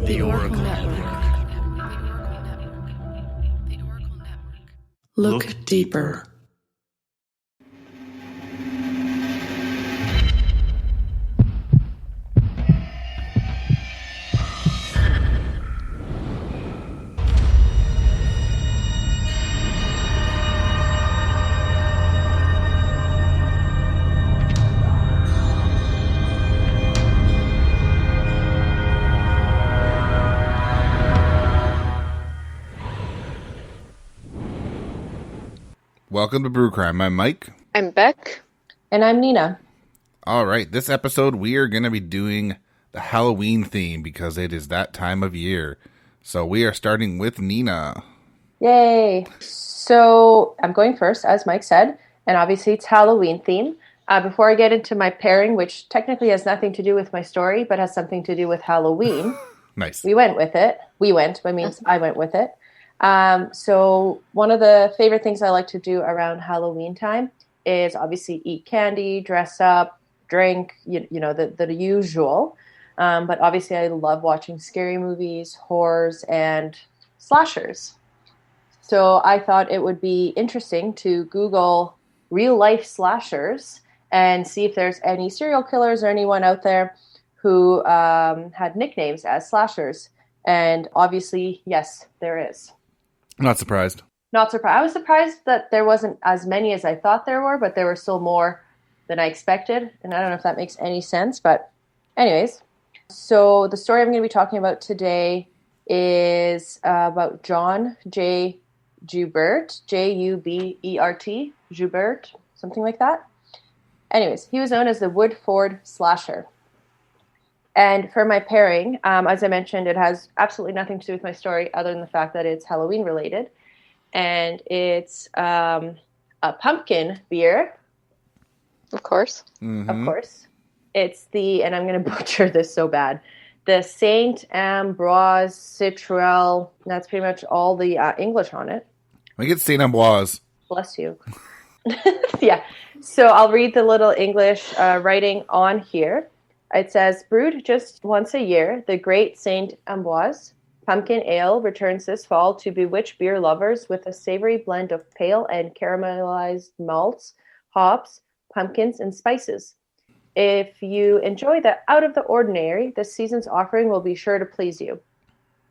The Oracle Network. Look deeper. Welcome to Brew Crime. I'm Mike. I'm Beck. And I'm Nina. All right, this episode we are going to be doing the Halloween theme because it is that time of year. So we are starting with Nina. Yay! So I'm going first, as Mike said, and obviously it's Halloween theme. Before I get into my pairing, which technically has nothing to do with my story, but has something to do with Halloween. Nice. We went with it. I went with it. So one of the favorite things I like to do around Halloween time is obviously eat candy, dress up, drink, you know, the usual. But obviously I love watching scary movies, horrors, and slashers. So I thought it would be interesting to Google real life slashers and see if there's any serial killers or anyone out there who had nicknames as slashers. And obviously, yes, there is. Not surprised. Not surprised. I was surprised that there wasn't as many as I thought there were, but there were still more than I expected. And I don't know if that makes any sense, but anyways. So the story I'm going to be talking about today is about John J. Joubert, Joubert, Joubert, something like that. Anyways, he was known as the Woodford Slasher. And for my pairing, as I mentioned, it has absolutely nothing to do with my story other than the fact that it's Halloween related. And it's a pumpkin beer. Of course. Mm-hmm. Of course. It's and I'm going to butcher this so bad, the Saint Ambroise Citruel. That's pretty much all the English on it. I get Saint Ambroise. Bless you. Yeah. So I'll read the little English writing on here. It says, brewed just once a year, the Great Saint Ambroise Pumpkin Ale returns this fall to bewitch beer lovers with a savory blend of pale and caramelized malts, hops, pumpkins, and spices. If you enjoy the out of the ordinary, this season's offering will be sure to please you.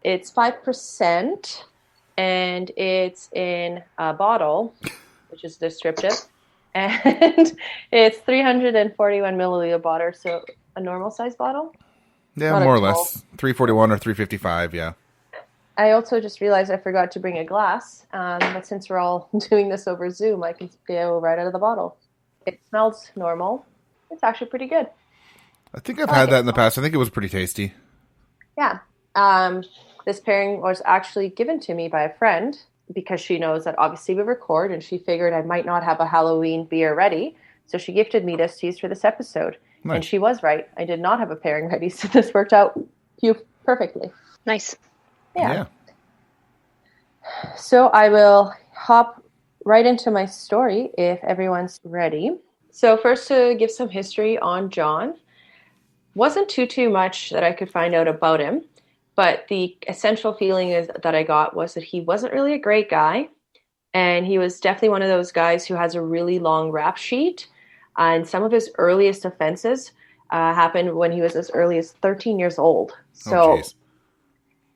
It's 5%, and it's in a bottle, which is descriptive, and it's 341 milliliter bottle, so a normal size bottle? Yeah, more or less. 341 or 355, yeah. I also just realized I forgot to bring a glass, but since we're all doing this over Zoom, I can go right out of the bottle. It smells normal. It's actually pretty good. I think I've had that in the past. I think it was pretty tasty. Yeah. This pairing was actually given to me by a friend because she knows that obviously we record, and she figured I might not have a Halloween beer ready, so she gifted me this to use for this episode. Nice. And she was right. I did not have a pairing ready, so this worked out perfectly. Nice. Yeah. So I will hop right into my story if everyone's ready. So first, to give some history on John. Wasn't too much that I could find out about him, but the essential feeling that I got was that he wasn't really a great guy, and he was definitely one of those guys who has a really long rap sheet. And some of his earliest offenses happened when he was as early as 13 years old. So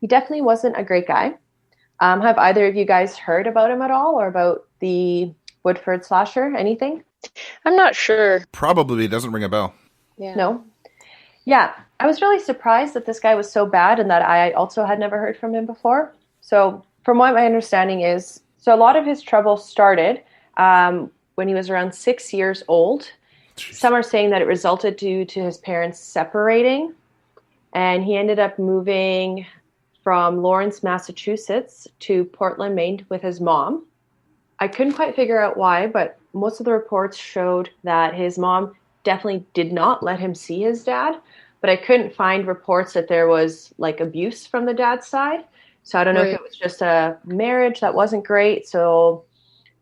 he definitely wasn't a great guy. Have either of you guys heard about him at all, or about the Woodford Slasher? Anything? I'm not sure. Probably doesn't ring a bell. Yeah. No? Yeah. I was really surprised that this guy was so bad and that I also had never heard from him before. So from what my understanding is, so a lot of his trouble started when he was around 6 years old. Jeez. Some are saying that it resulted due to his parents separating, and he ended up moving from Lawrence, Massachusetts to Portland, Maine with his mom. I couldn't quite figure out why, but most of the reports showed that his mom definitely did not let him see his dad, but I couldn't find reports that there was like abuse from the dad's side. So I don't know if it was just a marriage that wasn't great, so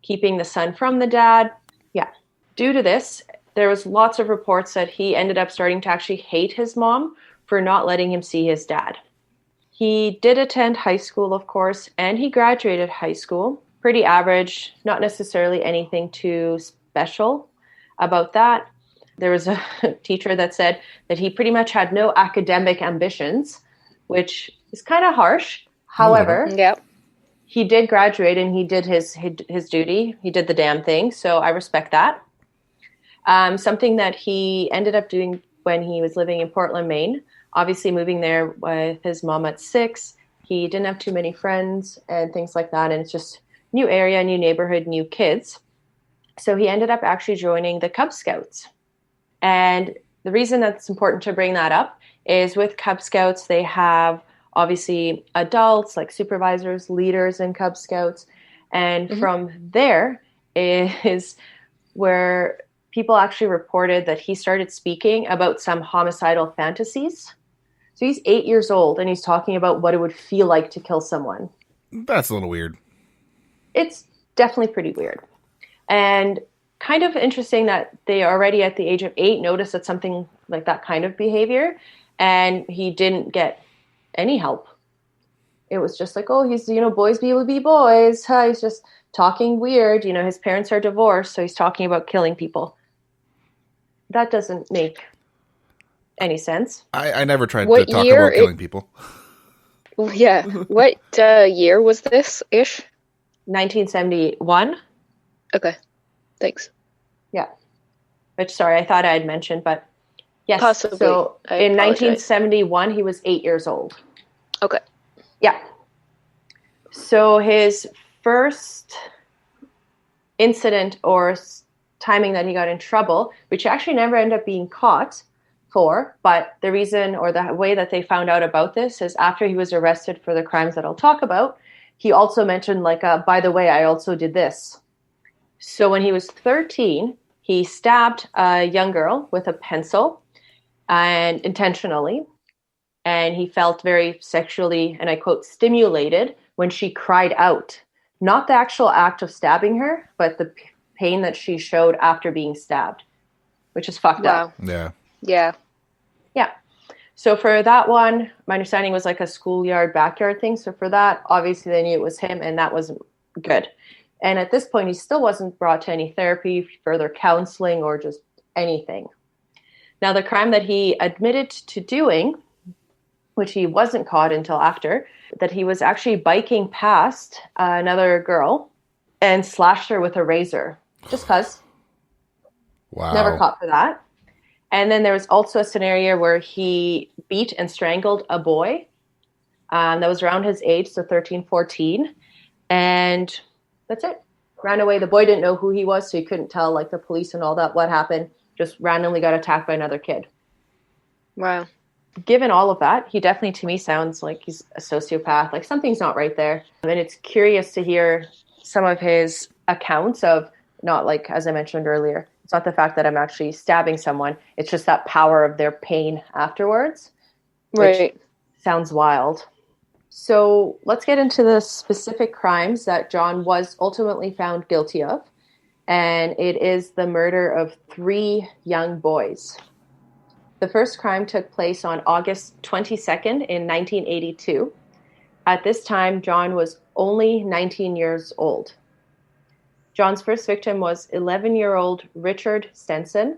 keeping the son from the dad. Yeah. Due to this, there was lots of reports that he ended up starting to actually hate his mom for not letting him see his dad. He did attend high school, of course, and he graduated high school. Pretty average, not necessarily anything too special about that. There was a teacher that said that he pretty much had no academic ambitions, which is kind of harsh. However, Yep. he did graduate and he did his duty. He did the damn thing, so I respect that. Something that he ended up doing when he was living in Portland, Maine, obviously moving there with his mom at 6, he didn't have too many friends and things like that, and it's just new area, new neighborhood, new kids. So he ended up actually joining the Cub Scouts. And the reason that's important to bring that up is with Cub Scouts, they have obviously adults like supervisors, leaders in Cub Scouts. And from there is where people actually reported that he started speaking about some homicidal fantasies. So he's 8 years old and he's talking about what it would feel like to kill someone. That's a little weird. It's definitely pretty weird. And kind of interesting that they already at the age of 8 noticed that something like that kind of behavior, and he didn't get any help. It was just like, oh, he's, boys will be boys. He's just talking weird. His parents are divorced, so he's talking about killing people. That doesn't make any sense. I never tried What to talk year about killing people. Yeah. What year was this ish? 1971. Okay. Thanks. Yeah. Which, sorry, I thought I had mentioned, but yes. Possibly. So I in apologize. 1971, he was 8 years old. Okay. Yeah. So his first incident or timing that he got in trouble, which actually never ended up being caught for, but the reason or the way that they found out about this is after he was arrested for the crimes that I'll talk about, he also mentioned by the way, I also did this. So when he was 13, he stabbed a young girl with a pencil and intentionally, and he felt very sexually, and I quote, stimulated when she cried out. Not the actual act of stabbing her, but the pain that she showed after being stabbed, which is fucked up. Yeah. Yeah. Yeah. So for that one, my understanding was like a schoolyard, backyard thing. So for that, obviously they knew it was him, and that wasn't good. And at this point, he still wasn't brought to any therapy, further counseling, or just anything. Now, the crime that he admitted to doing, which he wasn't caught until after, that he was actually biking past another girl and slashed her with a razor. Just because. Wow. Never caught for that. And then there was also a scenario where he beat and strangled a boy that was around his age, so 13, 14. And that's it. Ran away. The boy didn't know who he was, so he couldn't tell the police and all that what happened. Just randomly got attacked by another kid. Wow. Given all of that, he definitely to me sounds like he's a sociopath. Like something's not right there. And it's curious to hear some of his accounts of not as I mentioned earlier, it's not the fact that I'm actually stabbing someone. It's just that power of their pain afterwards. Right. Sounds wild. So let's get into the specific crimes that John was ultimately found guilty of. And it is the murder of 3 young boys. The first crime took place on August 22nd in 1982. At this time, John was only 19 years old. John's first victim was 11-year-old Richard Stenson.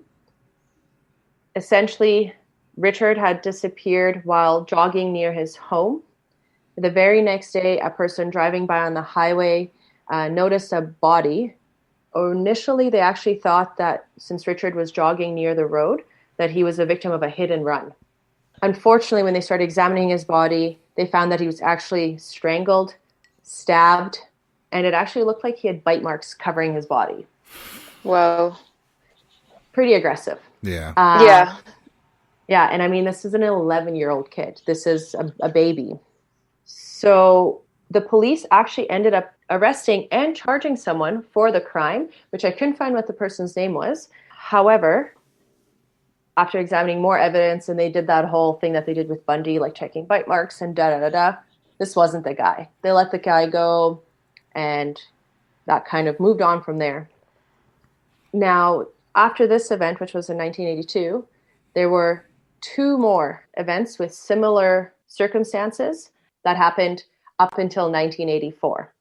Essentially, Richard had disappeared while jogging near his home. The very next day, a person driving by on the highway noticed a body. Initially, they actually thought that since Richard was jogging near the road, that he was a victim of a hit and run. Unfortunately, when they started examining his body, they found that he was actually strangled, stabbed, and it actually looked like he had bite marks covering his body. Wow. Pretty aggressive. Yeah. Yeah. Yeah, and I mean, this is an 11-year-old kid. This is a baby. So the police actually ended up arresting and charging someone for the crime, which I couldn't find what the person's name was. However, after examining more evidence, and they did that whole thing that they did with Bundy, checking bite marks and da-da-da-da, this wasn't the guy. They let the guy go, and that kind of moved on from there. Now, after this event, which was in 1982, there were 2 more events with similar circumstances That happened up until 1984,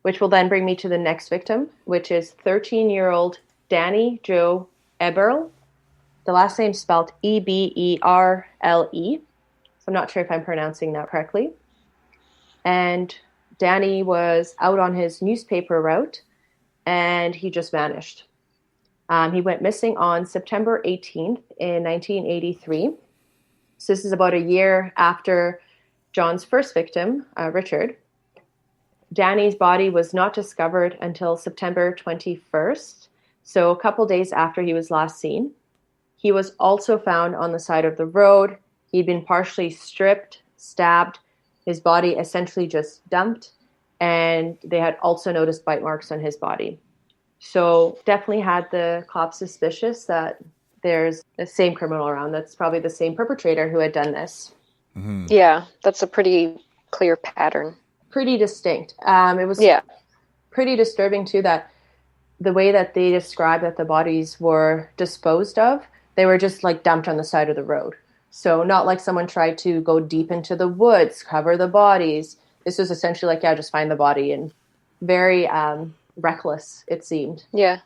which will then bring me to the next victim, which is 13-year-old Danny Joe Eberle. The last name spelled Eberle. So I'm not sure if I'm pronouncing that correctly. And Danny was out on his newspaper route, and he just vanished. He went missing on September 18th in 1983. So this is about a year after John's first victim, Richard. Danny's body was not discovered until September 21st, so a couple days after he was last seen. He was also found on the side of the road. He'd been partially stripped, stabbed, his body essentially just dumped, and they had also noticed bite marks on his body. So definitely had the cops suspicious that there's the same criminal around. That's probably the same perpetrator who had done this. Mm-hmm. Yeah, that's a pretty clear pattern. Pretty distinct. It was pretty disturbing too that the way that they described that the bodies were disposed of, they were just like dumped on the side of the road. So not like someone tried to go deep into the woods, cover the bodies. This was essentially like, just find the body, and very reckless, it seemed. Yeah.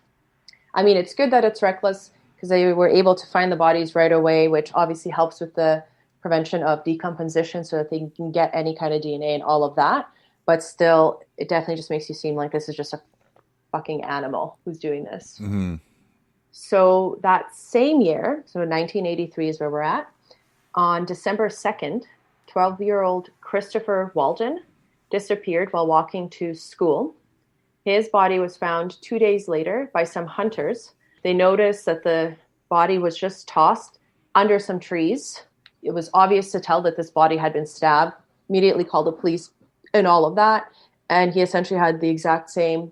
I mean, it's good that it's reckless because they were able to find the bodies right away, which obviously helps with the prevention of decomposition so that they can get any kind of DNA and all of that. But still, it definitely just makes you seem like this is just a fucking animal who's doing this. Mm-hmm. So that same year, so 1983 is where we're at, on December 2nd, 12-year-old Christopher Walden disappeared while walking to school. His body was found 2 days later by some hunters. They noticed that the body was just tossed under some trees. It was obvious to tell that this body had been stabbed, immediately called the police and all of that. And he essentially had the exact same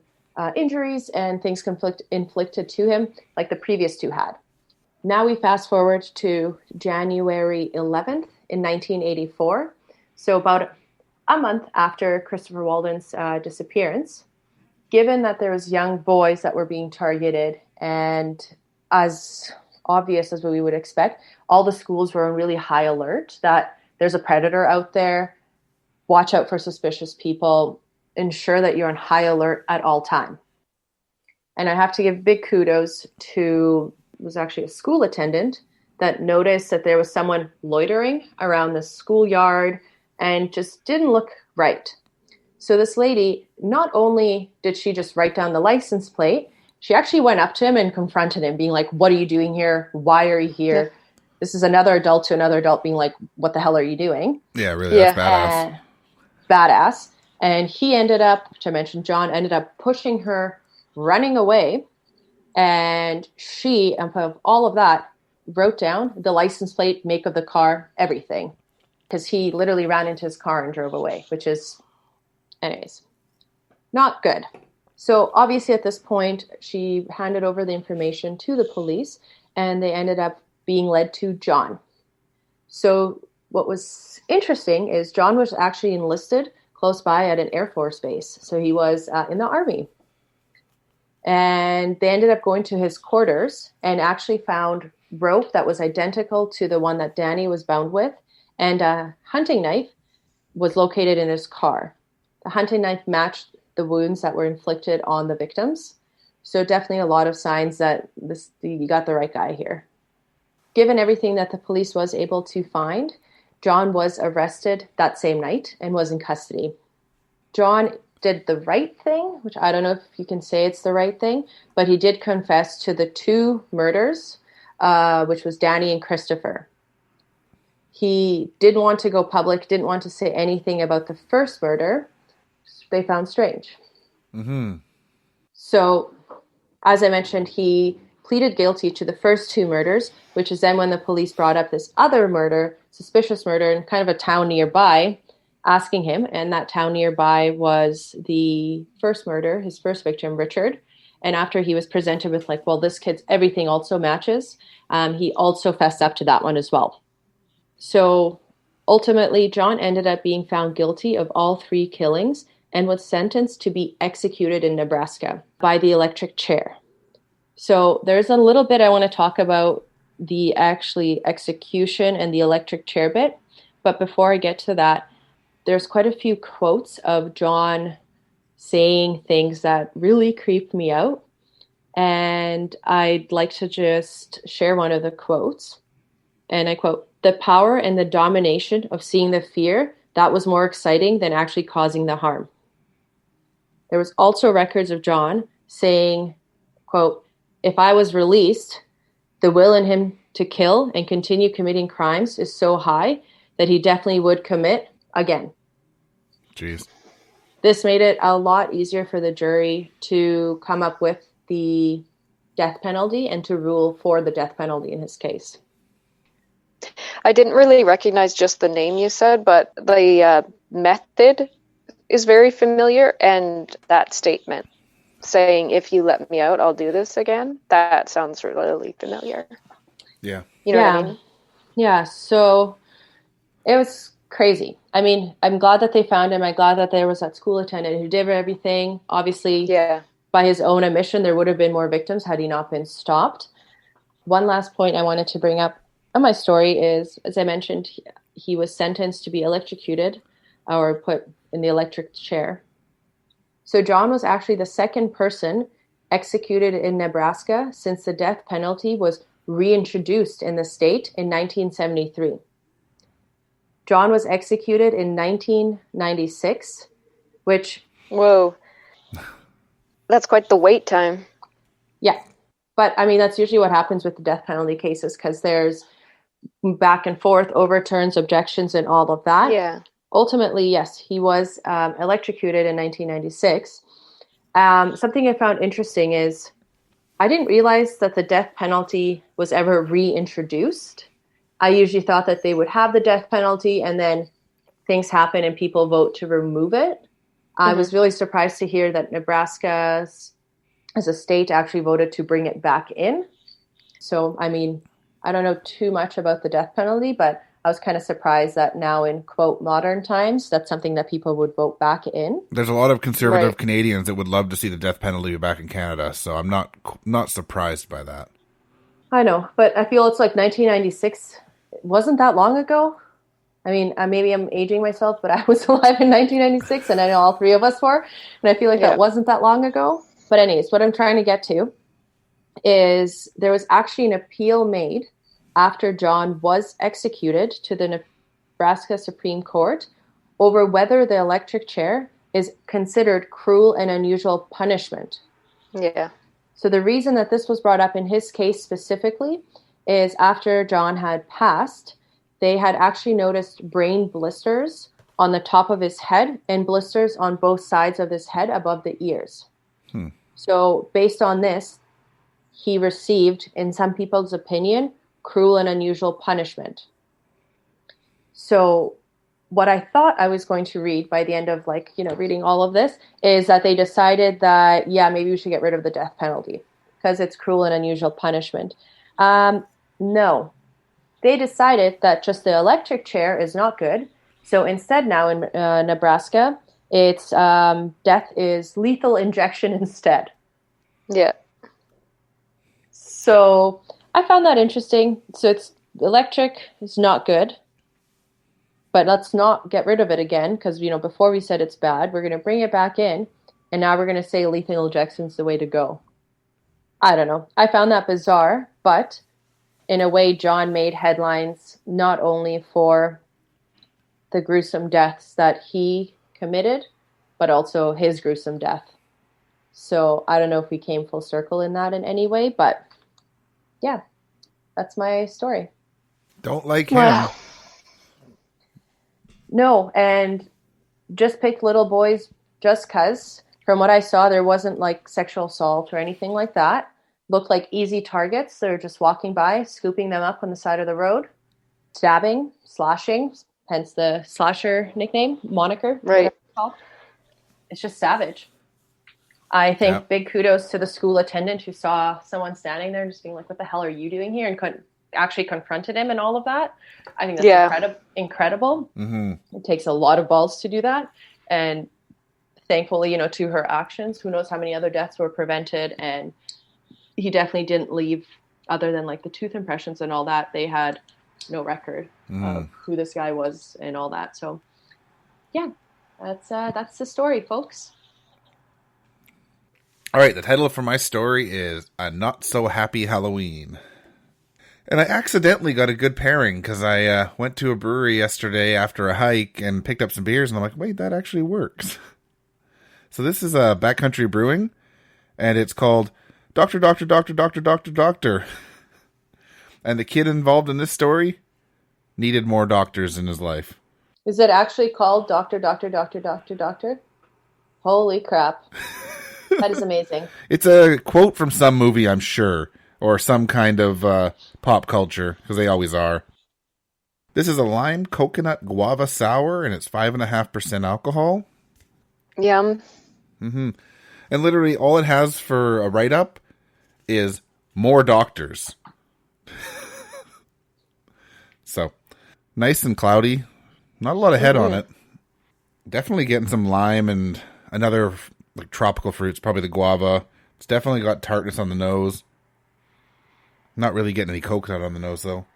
injuries and things inflicted to him like the previous two had. Now we fast forward to January 11th in 1984. So about a month after Christopher Walden's disappearance. Given that there was young boys that were being targeted, and as obvious as what we would expect, all the schools were on really high alert that there's a predator out there, watch out for suspicious people, ensure that you're on high alert at all time. And I have to give big kudos to, it was actually a school attendant that noticed that there was someone loitering around the schoolyard and just didn't look right. So this lady, not only did she just write down the license plate, she actually went up to him and confronted him, being like, what are you doing here? Why are you here? Yeah. This is another adult to another adult being like, what the hell are you doing? Yeah, really, that's badass. Badass. And he ended up, to mention John, ended up pushing her, running away. And she, above all of that, wrote down the license plate, make of the car, everything. Because he literally ran into his car and drove away, which is... anyways, not good. So obviously at this point, she handed over the information to the police, and they ended up being led to John. So what was interesting is John was actually enlisted close by at an Air Force base. So he was in the Army. And they ended up going to his quarters and actually found rope that was identical to the one that Danny was bound with, and a hunting knife was located in his car. The hunting knife matched the wounds that were inflicted on the victims. So definitely a lot of signs that you got the right guy here. Given everything that the police was able to find, John was arrested that same night and was in custody. John did the right thing, which I don't know if you can say it's the right thing, but he did confess to the two murders, which was Danny and Christopher. He didn't want to go public, didn't want to say anything about the first murder. They found strange. Mm-hmm. So, as I mentioned, he pleaded guilty to the first two murders, which is then when the police brought up this other murder, suspicious murder, in kind of a town nearby, asking him, and that town nearby was the first murder, his first victim, Richard. And after he was presented with like, well, this kid's everything also matches, he also fessed up to that one as well. So ultimately, John ended up being found guilty of all three killings and was sentenced to be executed in Nebraska by the electric chair. So there's a little bit I want to talk about the actually execution and the electric chair bit. But before I get to that, there's quite a few quotes of John saying things that really creeped me out. And I'd like to just share one of the quotes. And I quote, "The power and the domination of seeing the fear, that was more exciting than actually causing the harm." There was also records of John saying, quote, "If I was released, the will in him to kill and continue committing crimes is so high that he definitely would commit again." Jeez. This made it a lot easier for the jury to come up with the death penalty and to rule for the death penalty in his case. I didn't really recognize just the name you said, but the method is very familiar, and that statement saying, "If you let me out, I'll do this again," that sounds really familiar. Yeah. You know what I mean? Yeah, so it was crazy. I mean, I'm glad that they found him. I'm glad that there was that school attendant who did everything. Obviously, Yeah. by his own admission, there would have been more victims had he not been stopped. One last point I wanted to bring up on my story is, as I mentioned, he was sentenced to be electrocuted or put in the electric chair. So John was actually the second person executed in Nebraska since the death penalty was reintroduced in the state in 1973. John was executed in 1996, which... Whoa. That's quite the wait time. Yeah. But, I mean, that's usually what happens with the death penalty cases, because there's back and forth, overturns, objections, and all of that. Yeah. Ultimately, yes, he was electrocuted in 1996. Something I found interesting is I didn't realize that the death penalty was ever reintroduced. I usually thought that they would have the death penalty and then things happen and people vote to remove it. I was really surprised to hear that Nebraska, as a state, actually voted to bring it back in. So, I mean, I don't know too much about the death penalty, but I was kind of surprised that now in, quote, modern times, that's something that people would vote back in. There's a lot of conservative Canadians that would love to see the death penalty back in Canada, so I'm not surprised by that. I know, but I feel it's like 1996. It wasn't that long ago. I mean, maybe I'm aging myself, but I was alive in 1996, and I know all three of us were, and I feel like that wasn't that long ago. But anyways, what I'm trying to get to is there was actually an appeal made after John was executed to the Nebraska Supreme Court over whether the electric chair is considered cruel and unusual punishment. Yeah. So the reason that this was brought up in his case specifically is after John had passed, they had actually noticed brain blisters on the top of his head and blisters on both sides of his head above the ears. So based on this, he received, in some people's opinion, cruel and unusual punishment. So what I thought I was going to read by the end of reading all of this is that they decided that, maybe we should get rid of the death penalty because it's cruel and unusual punishment. No. They decided that just the electric chair is not good. So instead now in Nebraska, it's death is lethal injection instead. Yeah. So I found that interesting. So it's electric is not good, but let's not get rid of it again because, before we said it's bad, we're going to bring it back in, and now we're going to say lethal injection is the way to go. I don't know. I found that bizarre, but in a way, John made headlines not only for the gruesome deaths that he committed, but also his gruesome death. So I don't know if we came full circle in that in any way, but yeah, that's my story. Don't like him. No, and just picked little boys just because, from what I saw, there wasn't like sexual assault or anything like that. Looked like easy targets. They're just walking by, scooping them up on the side of the road, stabbing, slashing, hence the slasher moniker. Right. It's just savage. I think big kudos to the school attendant who saw someone standing there just being like, what the hell are you doing here? And actually confronted him and all of that. I think that's incredible. Mm-hmm. It takes a lot of balls to do that. And thankfully, to her actions, who knows how many other deaths were prevented. And he definitely didn't leave, other than like the tooth impressions and all that. They had no record of who this guy was and all that. So yeah, that's the story, folks. All right, the title for my story is A Not So Happy Halloween. And I accidentally got a good pairing because I went to a brewery yesterday after a hike and picked up some beers, and I'm like, wait, that actually works. So this is a Backcountry Brewing, and it's called Doctor, Doctor, Doctor, Doctor, Doctor, Doctor. And the kid involved in this story needed more doctors in his life. Is it actually called Doctor, Doctor, Doctor, Doctor, Doctor? Holy crap. That is amazing. It's a quote from some movie, I'm sure, or some kind of pop culture, because they always are. This is a lime coconut guava sour, and it's 5.5% alcohol. Yum. Mm-hmm. And literally all it has for a write-up is more doctors. So, nice and cloudy. Not a lot of head on it. Definitely getting some lime and another like tropical fruits, probably the guava. It's definitely got tartness on the nose. Not really getting any coconut on the nose, though.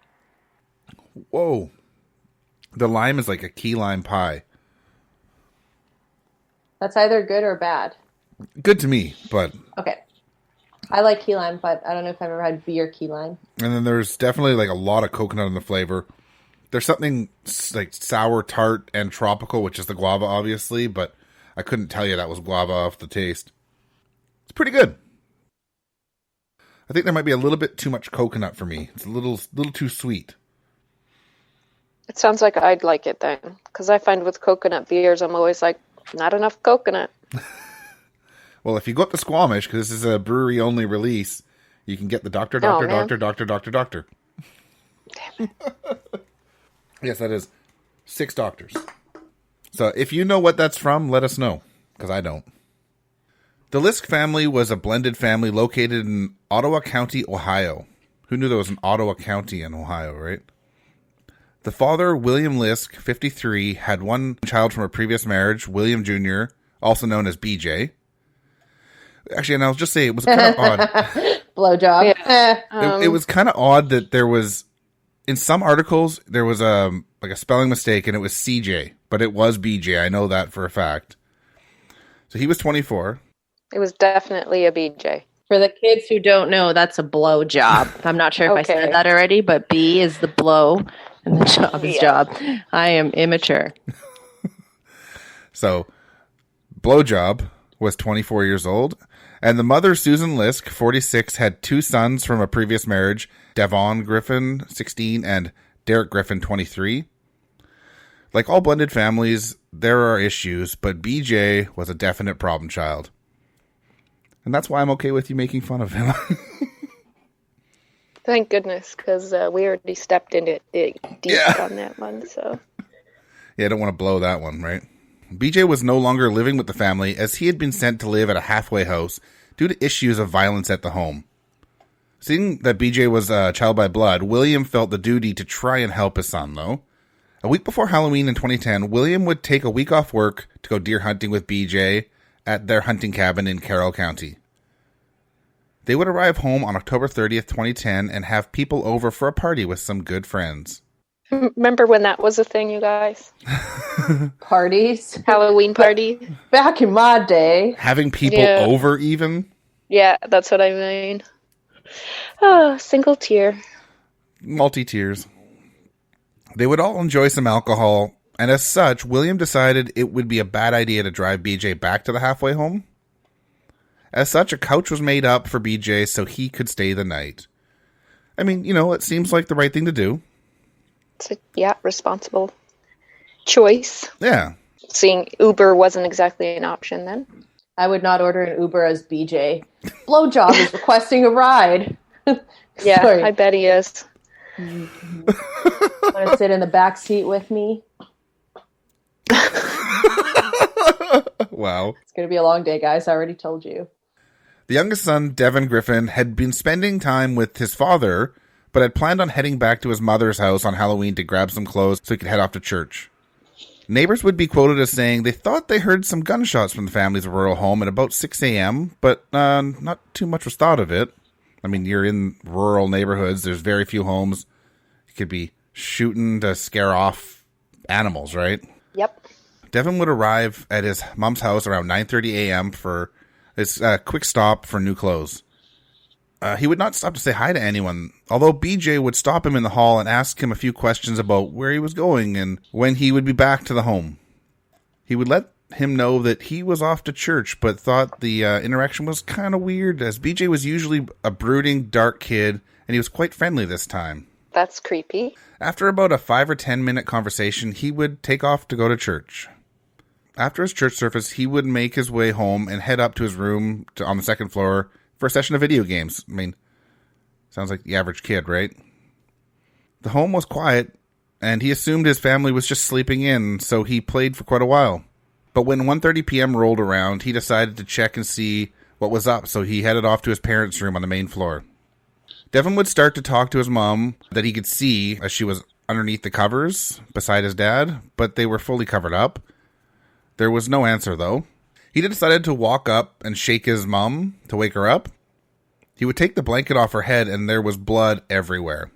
Whoa. The lime is like a key lime pie. That's either good or bad. Good to me, but... Okay. I like key lime, but I don't know if I've ever had beer key lime. And then there's definitely like a lot of coconut in the flavor. There's something like sour, tart, and tropical, which is the guava, obviously, but I couldn't tell you that was guava off the taste. It's pretty good. I think there might be a little bit too much coconut for me. It's a little too sweet. It sounds like I'd like it then, because I find with coconut beers, I'm always like, not enough coconut. Well, if you go up to Squamish, because this is a brewery-only release, you can get the Doctor, Doctor, Doctor, Doctor, Doctor, Doctor. Damn it. Yes, that is 6 doctors. So if you know what that's from, let us know, because I don't. The Liske family was a blended family located in Ottawa County, Ohio. Who knew there was an Ottawa County in Ohio, right? The father, William Liske, 53, had one child from a previous marriage, William Jr., also known as BJ. Actually, and I'll just say it was kind of odd. Blowjob. Yeah. It was kind of odd that there was, in some articles, there was like a spelling mistake and it was CJ, but it was BJ. I know that for a fact. So he was 24. It was definitely a BJ. For the kids who don't know, that's a blow job. I'm not sure if I said Okay. that already, but B is the blow and the job is job. I am immature. So, blowjob was 24 years old. And the mother, Susan Liske, 46, had 2 sons from a previous marriage, Devon Griffin, 16, and Derek Griffin, 23. Like all blended families, there are issues, but BJ was a definite problem child. And that's why I'm okay with you making fun of him. Thank goodness, because we already stepped into it deep on that one. So Yeah, I don't want to blow that one, right? BJ was no longer living with the family as he had been sent to live at a halfway house due to issues of violence at the home. Seeing that BJ was a child by blood, William felt the duty to try and help his son, though. A week before Halloween in 2010, William would take a week off work to go deer hunting with BJ at their hunting cabin in Carroll County. They would arrive home on October 30th, 2010, and have people over for a party with some good friends. remember when that was a thing, you guys? Parties. Halloween party? Back in my day. Having people Yeah. over, even? Yeah, that's what I mean. Oh, single tear. Multi-tiers. They would all enjoy some alcohol, and as such, William decided it would be a bad idea to drive BJ back to the halfway home. As such, a couch was made up for BJ so he could stay the night. I mean, you know, it seems like the right thing to do. It's a, responsible choice. Yeah. Seeing Uber wasn't exactly an option then. I would not order an Uber as BJ. Blowjob is requesting a ride. Yeah, Sorry. I bet he is. Want to sit in the back seat with me? Wow. It's going to be a long day, guys. I already told you. The youngest son, Devon Griffin, had been spending time with his father, but had planned on heading back to his mother's house on Halloween to grab some clothes so he could head off to church. Neighbors would be quoted as saying they thought they heard some gunshots from the family's rural home at about 6 a.m., but not too much was thought of it. I mean, you're in rural neighborhoods. There's very few homes. You could be shooting to scare off animals, right? Yep. Devin would arrive at his mom's house around 9:30 a.m. for his quick stop for new clothes. He would not stop to say hi to anyone, although BJ would stop him in the hall and ask him a few questions about where he was going and when he would be back to the home. He would let him know that he was off to church, but thought the interaction was kind of weird, as BJ was usually a brooding, dark kid, and he was quite friendly this time. That's creepy. After about a 5 or 10 minute conversation, he would take off to go to church. After his church service, he would make his way home and head up to his room on the second floor for a session of video games. I mean, sounds like the average kid, right? The home was quiet, and he assumed his family was just sleeping in, so he played for quite a while. But when 1:30 p.m. rolled around, he decided to check and see what was up, so he headed off to his parents' room on the main floor. Devin would start to talk to his mom that he could see as she was underneath the covers beside his dad, but they were fully covered up. There was no answer, though. He decided to walk up and shake his mom to wake her up. He would take the blanket off her head, and there was blood everywhere.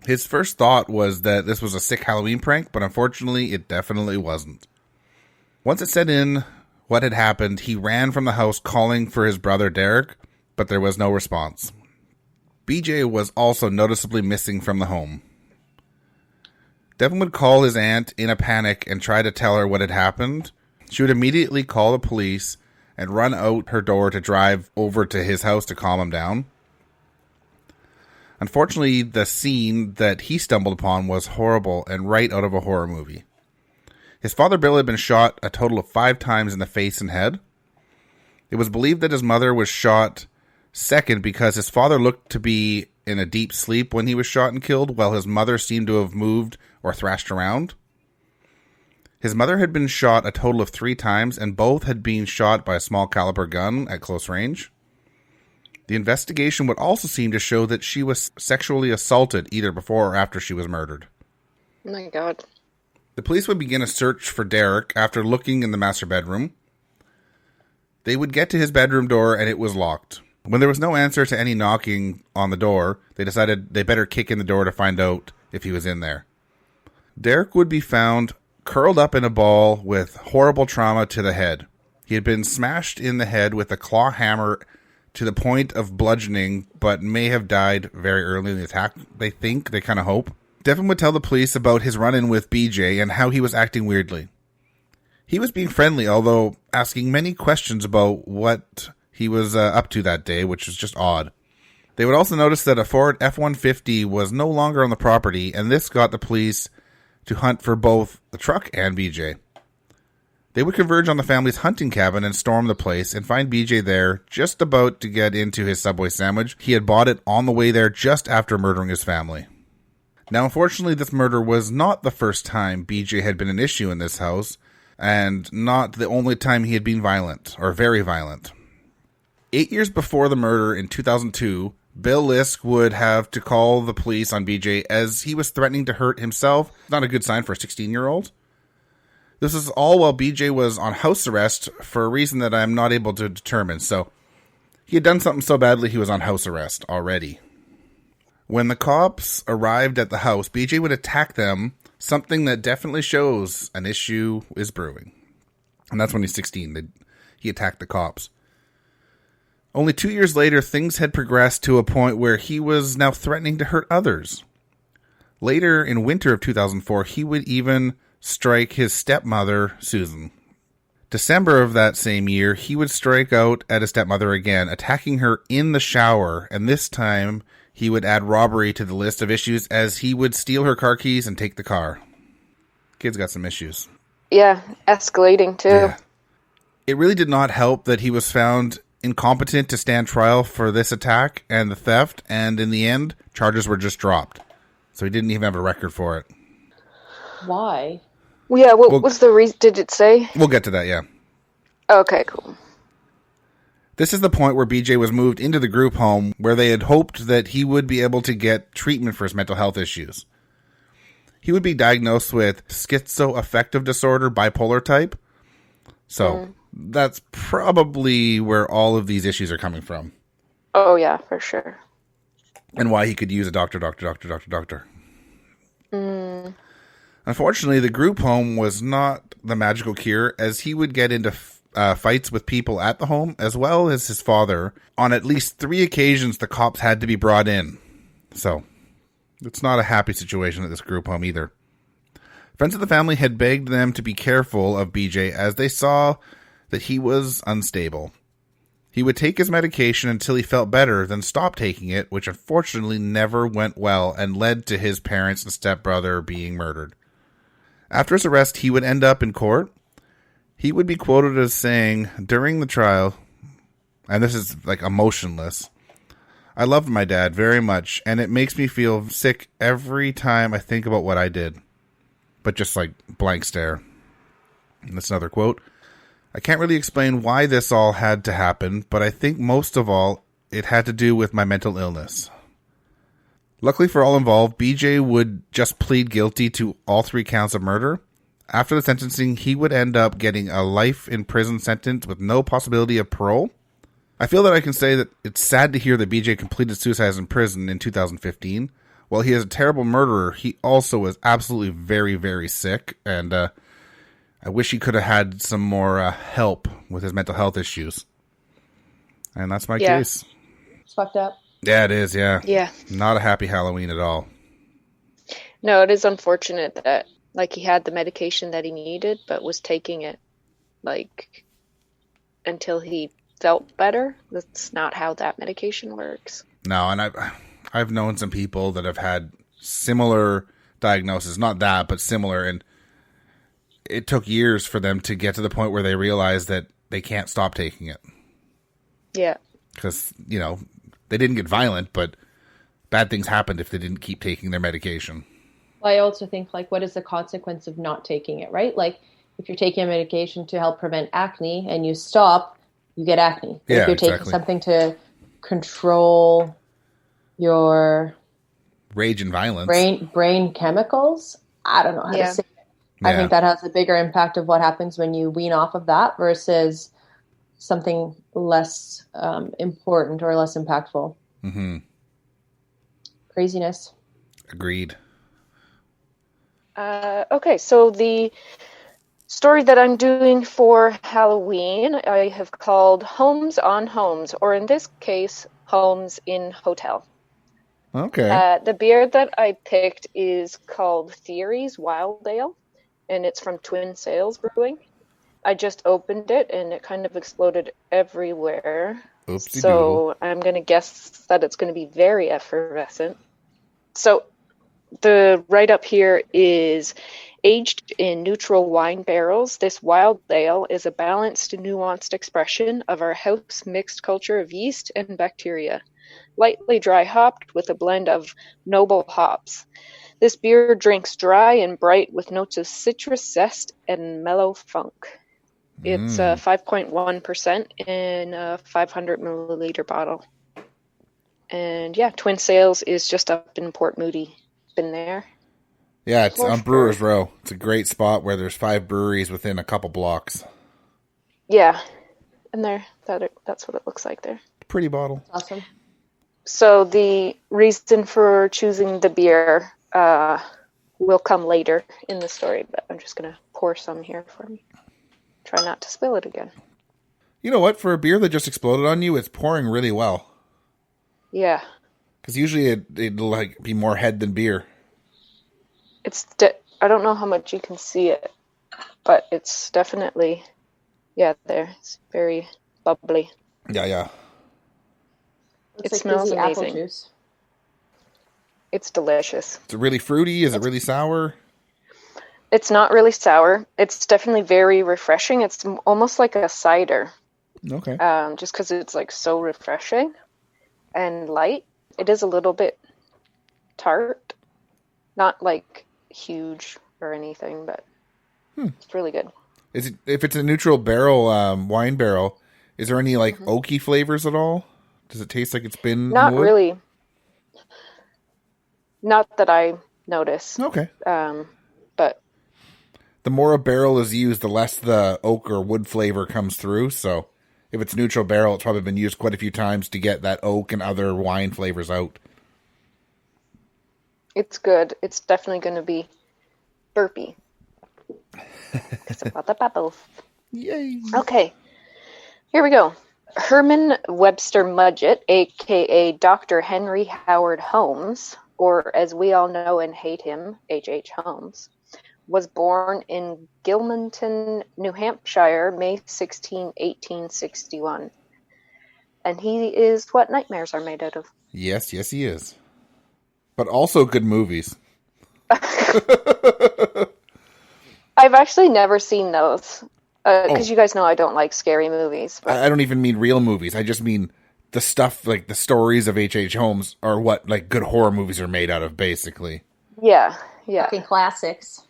His first thought was that this was a sick Halloween prank, but unfortunately, it definitely wasn't. Once it set in what had happened, he ran from the house calling for his brother Derek, but there was no response. BJ was also noticeably missing from the home. Devin would call his aunt in a panic and try to tell her what had happened. She would immediately call the police and run out her door to drive over to his house to calm him down. Unfortunately, the scene that he stumbled upon was horrible and right out of a horror movie. His father Bill had been shot a total of 5 times in the face and head. It was believed that his mother was shot second because his father looked to be in a deep sleep when he was shot and killed, while his mother seemed to have moved or thrashed around. His mother had been shot a total of 3 times, and both had been shot by a small caliber gun at close range. The investigation would also seem to show that she was sexually assaulted either before or after she was murdered. Oh my God. The police would begin a search for Derek after looking in the master bedroom. They would get to his bedroom door, and it was locked. When there was no answer to any knocking on the door, they decided they better kick in the door to find out if he was in there. Derek would be found curled up in a ball with horrible trauma to the head. He had been smashed in the head with a claw hammer to the point of bludgeoning, but may have died very early in the attack, they kind of hope. Devin would tell the police about his run-in with BJ and how he was acting weirdly. He was being friendly, although asking many questions about what he was up to that day, which was just odd. They would also notice that a Ford F-150 was no longer on the property, and this got the police to hunt for both the truck and BJ. They would converge on the family's hunting cabin and storm the place and find BJ there, just about to get into his Subway sandwich. He had bought it on the way there just after murdering his family. Now, unfortunately, this murder was not the first time BJ had been an issue in this house, and not the only time he had been violent, or very violent. 8 years before the murder in 2002, Bill Liske would have to call the police on BJ as he was threatening to hurt himself. Not a good sign for a 16-year-old. This is all while BJ was on house arrest for a reason that I'm not able to determine. So he had done something so badly he was on house arrest already. When the cops arrived at the house, BJ would attack them, something that definitely shows an issue is brewing. And that's when he's 16. He attacked the cops. Only 2 years later, things had progressed to a point where he was now threatening to hurt others. Later, in winter of 2004, he would even strike his stepmother, Susan. December of that same year, he would strike out at his stepmother again, attacking her in the shower, and this time he would add robbery to the list of issues as he would steal her car keys and take the car. Kid's got some issues. Yeah, escalating too. Yeah. It really did not help that he was found incompetent to stand trial for this attack and the theft, and in the end, charges were just dropped. So he didn't even have a record for it. Why? Yeah, what was the reason? Did it say? We'll get to that, yeah. Okay, cool. This is the point where BJ was moved into the group home where they had hoped that he would be able to get treatment for his mental health issues. He would be diagnosed with schizoaffective disorder, bipolar type. So that's probably where all of these issues are coming from. Oh, yeah, for sure. And why he could use a doctor. Unfortunately, the group home was not the magical cure, as he would get into fights with people at the home, as well as his father. On at least 3 occasions, the cops had to be brought in. So, it's not a happy situation at this group home either. Friends of the family had begged them to be careful of BJ as they saw that he was unstable. He would take his medication until he felt better, then stop taking it, which unfortunately never went well and led to his parents and stepbrother being murdered. After his arrest, he would end up in court. He would be quoted as saying during the trial, and this is like emotionless, "I loved my dad very much, and it makes me feel sick every time I think about what I did." But just like blank stare. And that's another quote. "I can't really explain why this all had to happen, but I think most of all, it had to do with my mental illness." Luckily for all involved, BJ would just plead guilty to all 3 counts of murder. After the sentencing, he would end up getting a life in prison sentence with no possibility of parole. I feel that I can say that it's sad to hear that BJ completed suicide in prison in 2015. While he is a terrible murderer, he also was absolutely very, very sick, and I wish he could have had some more help with his mental health issues. And that's my case. It's fucked up. Yeah, it is, yeah. Yeah. Not a happy Halloween at all. No, it is unfortunate that he had the medication that he needed, but was taking it until he felt better. That's not how that medication works. No, and I've known some people that have had similar diagnoses, not that, but similar, and it took years for them to get to the point where they realized that they can't stop taking it. Yeah. Because, they didn't get violent, but bad things happened if they didn't keep taking their medication. Well, I also think, what is the consequence of not taking it, right? If you're taking a medication to help prevent acne and you stop, you get acne. But if you're taking something to control your rage and violence, brain chemicals, I don't know how to say it. Yeah. I think that has a bigger impact of what happens when you wean off of that versus something less important or less impactful. Mm-hmm. Craziness. Agreed. Okay, so the story that I'm doing for Halloween, I have called Holmes on Homes, or in this case, Holmes in Hotel. Okay. The beer that I picked is called Theories Wild Ale, and it's from Twin Sails Brewing. I just opened it, and it kind of exploded everywhere. Oopsie-doodle. So I'm going to guess that it's going to be very effervescent. So the write-up here is, aged in neutral wine barrels, this wild ale is a balanced, nuanced expression of our house mixed culture of yeast and bacteria. Lightly dry hopped with a blend of noble hops. This beer drinks dry and bright with notes of citrus zest and mellow funk. It's 5.1% in a 500 milliliter bottle. And yeah, Twin Sails is just up in Port Moody. Been there. Yeah, it's on Brewers Row. It's a great spot where there's 5 breweries within a couple blocks. Yeah, and that's what it looks like there. Pretty bottle. Awesome. So the reason for choosing the beer will come later in the story, but I'm just going to pour some here for me. Try not to spill it again. You know what? For a beer that just exploded on you, it's pouring really well. Yeah. Because usually it'll be more head than beer. I don't know how much you can see it, but it's definitely, there. It's very bubbly. Yeah. It smells amazing. Apple juice. It's delicious. Is it really fruity? Is it really sour? It's not really sour. It's definitely very refreshing. It's almost like a cider. Okay. Just because it's so refreshing and light. It is a little bit tart. Not huge or anything, but it's really good. If it's a neutral barrel, wine barrel, is there any oaky flavors at all? Does it taste like it's been Not in the wood? really. Not that I notice. Okay. But the more a barrel is used, the less the oak or wood flavor comes through. So if it's neutral barrel, it's probably been used quite a few times to get that oak and other wine flavors out. It's good. It's definitely going to be burpy. Because about the bubbles. Yay. Okay, here we go. Herman Webster Mudgett, a.k.a. Dr. Henry Howard Holmes, or as we all know and hate him, H. Holmes, was born in Gilmanton, New Hampshire, May 16, 1861. And he is what nightmares are made out of. Yes, he is. But also good movies. I've actually never seen those. Because you guys know I don't like scary movies. But... I don't even mean real movies. I just mean the stuff, like the stories of H. Holmes are what like good horror movies are made out of, basically. Yeah. Fucking classics.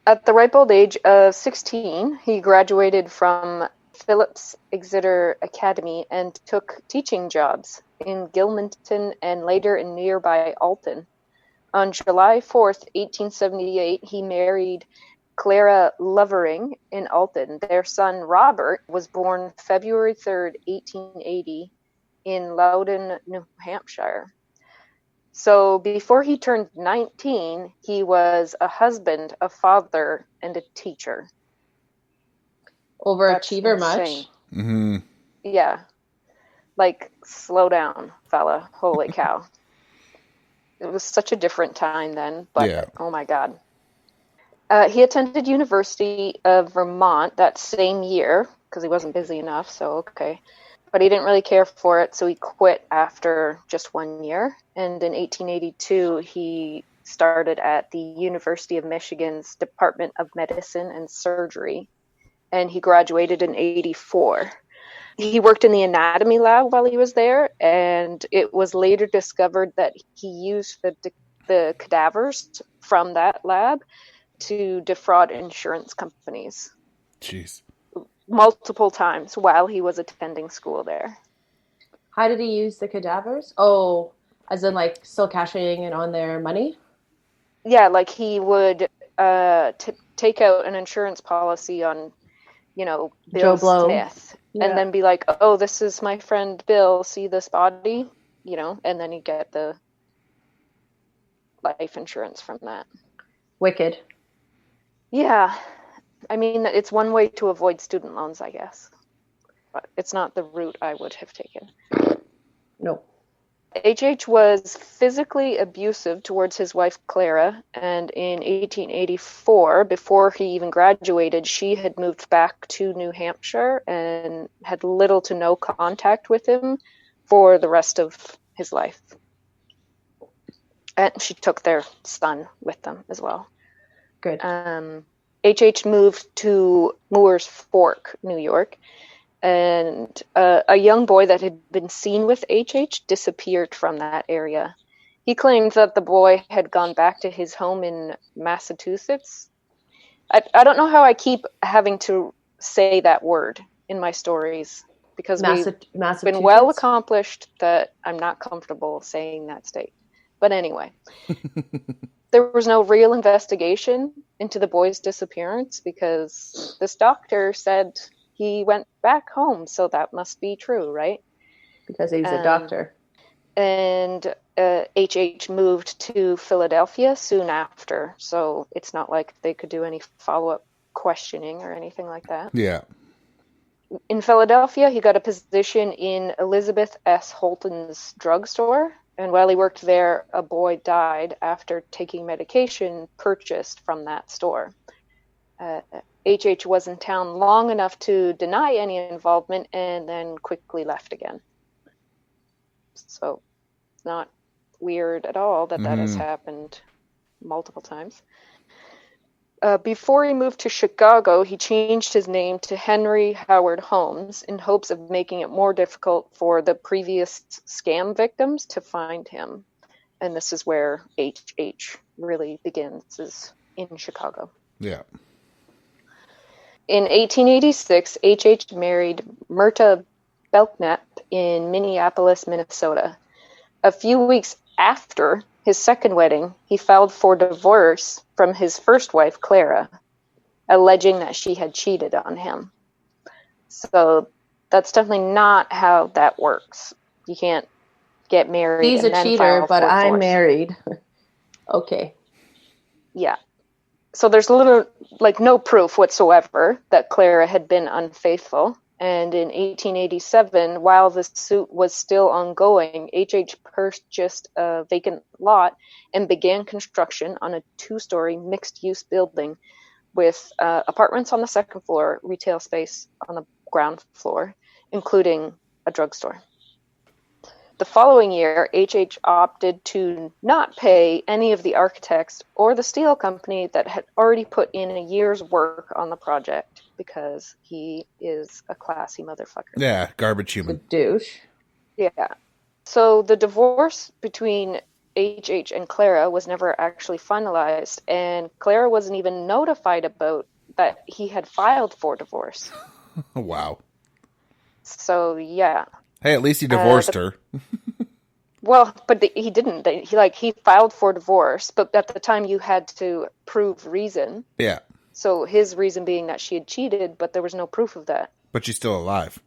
At the ripe old age of 16, he graduated from Phillips Exeter Academy and took teaching jobs in Gilmanton and later in nearby Alton. On July 4th, 1878, he married Clara Lovering in Alton. Their son, Robert, was born February 3rd, 1880 in Loudon, New Hampshire. So before he turned 19, he was a husband, a father, and a teacher. Overachiever much? Mm-hmm. Yeah. Like, slow down, fella. Holy cow. It was such a different time then, but Oh my God. He attended University of Vermont that same year, because he wasn't busy enough, so okay. But he didn't really care for it, so he quit after just 1 year. And in 1882, he started at the University of Michigan's Department of Medicine and Surgery, and he graduated in 84. He worked in the anatomy lab while he was there, and it was later discovered that he used the cadavers from that lab to defraud insurance companies. Jeez. Multiple times while he was attending school there. How did he use the cadavers? Oh, as in like still cashing in on their money? Yeah, like he would take out an insurance policy on, Bill Joe Blow. Smith. Yeah. And then be like, oh, this is my friend Bill, see this body? And then you get the life insurance from that. Wicked. Yeah. I mean, it's one way to avoid student loans, I guess. But it's not the route I would have taken. No. H. was physically abusive towards his wife, Clara, and in 1884, before he even graduated, she had moved back to New Hampshire and had little to no contact with him for the rest of his life. And she took their son with them as well. Good. H. moved to Moore's Fork, New York, and a young boy that had been seen with H. disappeared from that area. He claimed that the boy had gone back to his home in Massachusetts. I don't know how I keep having to say that word in my stories, because we've been well accomplished that I'm not comfortable saying that state. But anyway. There was no real investigation into the boy's disappearance because this doctor said he went back home, so that must be true, right? Because he's a doctor. And H. moved to Philadelphia soon after, so it's not like they could do any follow-up questioning or anything like that. Yeah. In Philadelphia, he got a position in Elizabeth S. Holton's drugstore. And while he worked there, a boy died after taking medication purchased from that store. H. was in town long enough to deny any involvement and then quickly left again. So, not weird at all that has happened multiple times. Before he moved to Chicago, he changed his name to Henry Howard Holmes in hopes of making it more difficult for the previous scam victims to find him. And this is where H really begins, is in Chicago. Yeah. In 1886, H. married Myrta Belknap in Minneapolis, Minnesota. A few weeks after his second wedding, he filed for divorce from his first wife, Clara, alleging that she had cheated on him. So that's definitely not how that works. You can't get married. He's and a then cheater, file but for I'm divorce. married. Okay. Yeah. So there's no proof whatsoever that Clara had been unfaithful. And in 1887, while the suit was still ongoing, H.H. purchased a vacant lot and began construction on a 2-story mixed-use building with apartments on the second floor, retail space on the ground floor, including a drugstore. The following year, H.H. opted to not pay any of the architects or the steel company that had already put in a year's work on the project because he is a classy motherfucker. Yeah, garbage human. A douche. Yeah. So the divorce between H.H. and Clara was never actually finalized, and Clara wasn't even notified about that he had filed for divorce. Wow. So, yeah. Hey, at least he divorced her. Well, but he didn't. He filed for divorce, but at the time you had to prove reason. Yeah. So his reason being that she had cheated, but there was no proof of that. But she's still alive.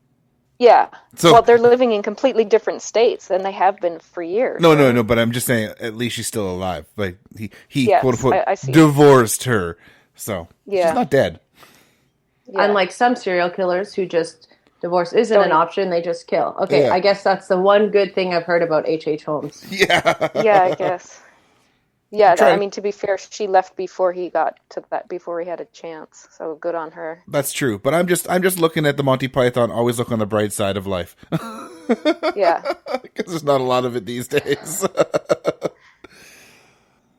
Yeah. So, well, they're living in completely different states, and they have been for years. No, but I'm just saying, at least she's still alive. Like, he yes, quote unquote, I see. divorced her. So, yeah. She's not dead. Yeah. Unlike some serial killers who just, divorce isn't an option, they just kill. Okay, Yeah. I guess that's the one good thing I've heard about H.H. Holmes. Yeah. Yeah, I guess. Yeah, I mean, to be fair, she left before he got to that, before he had a chance. So good on her. That's true. But I'm just looking at the Monty Python, always look on the bright side of life. Yeah. Because there's not a lot of it these days.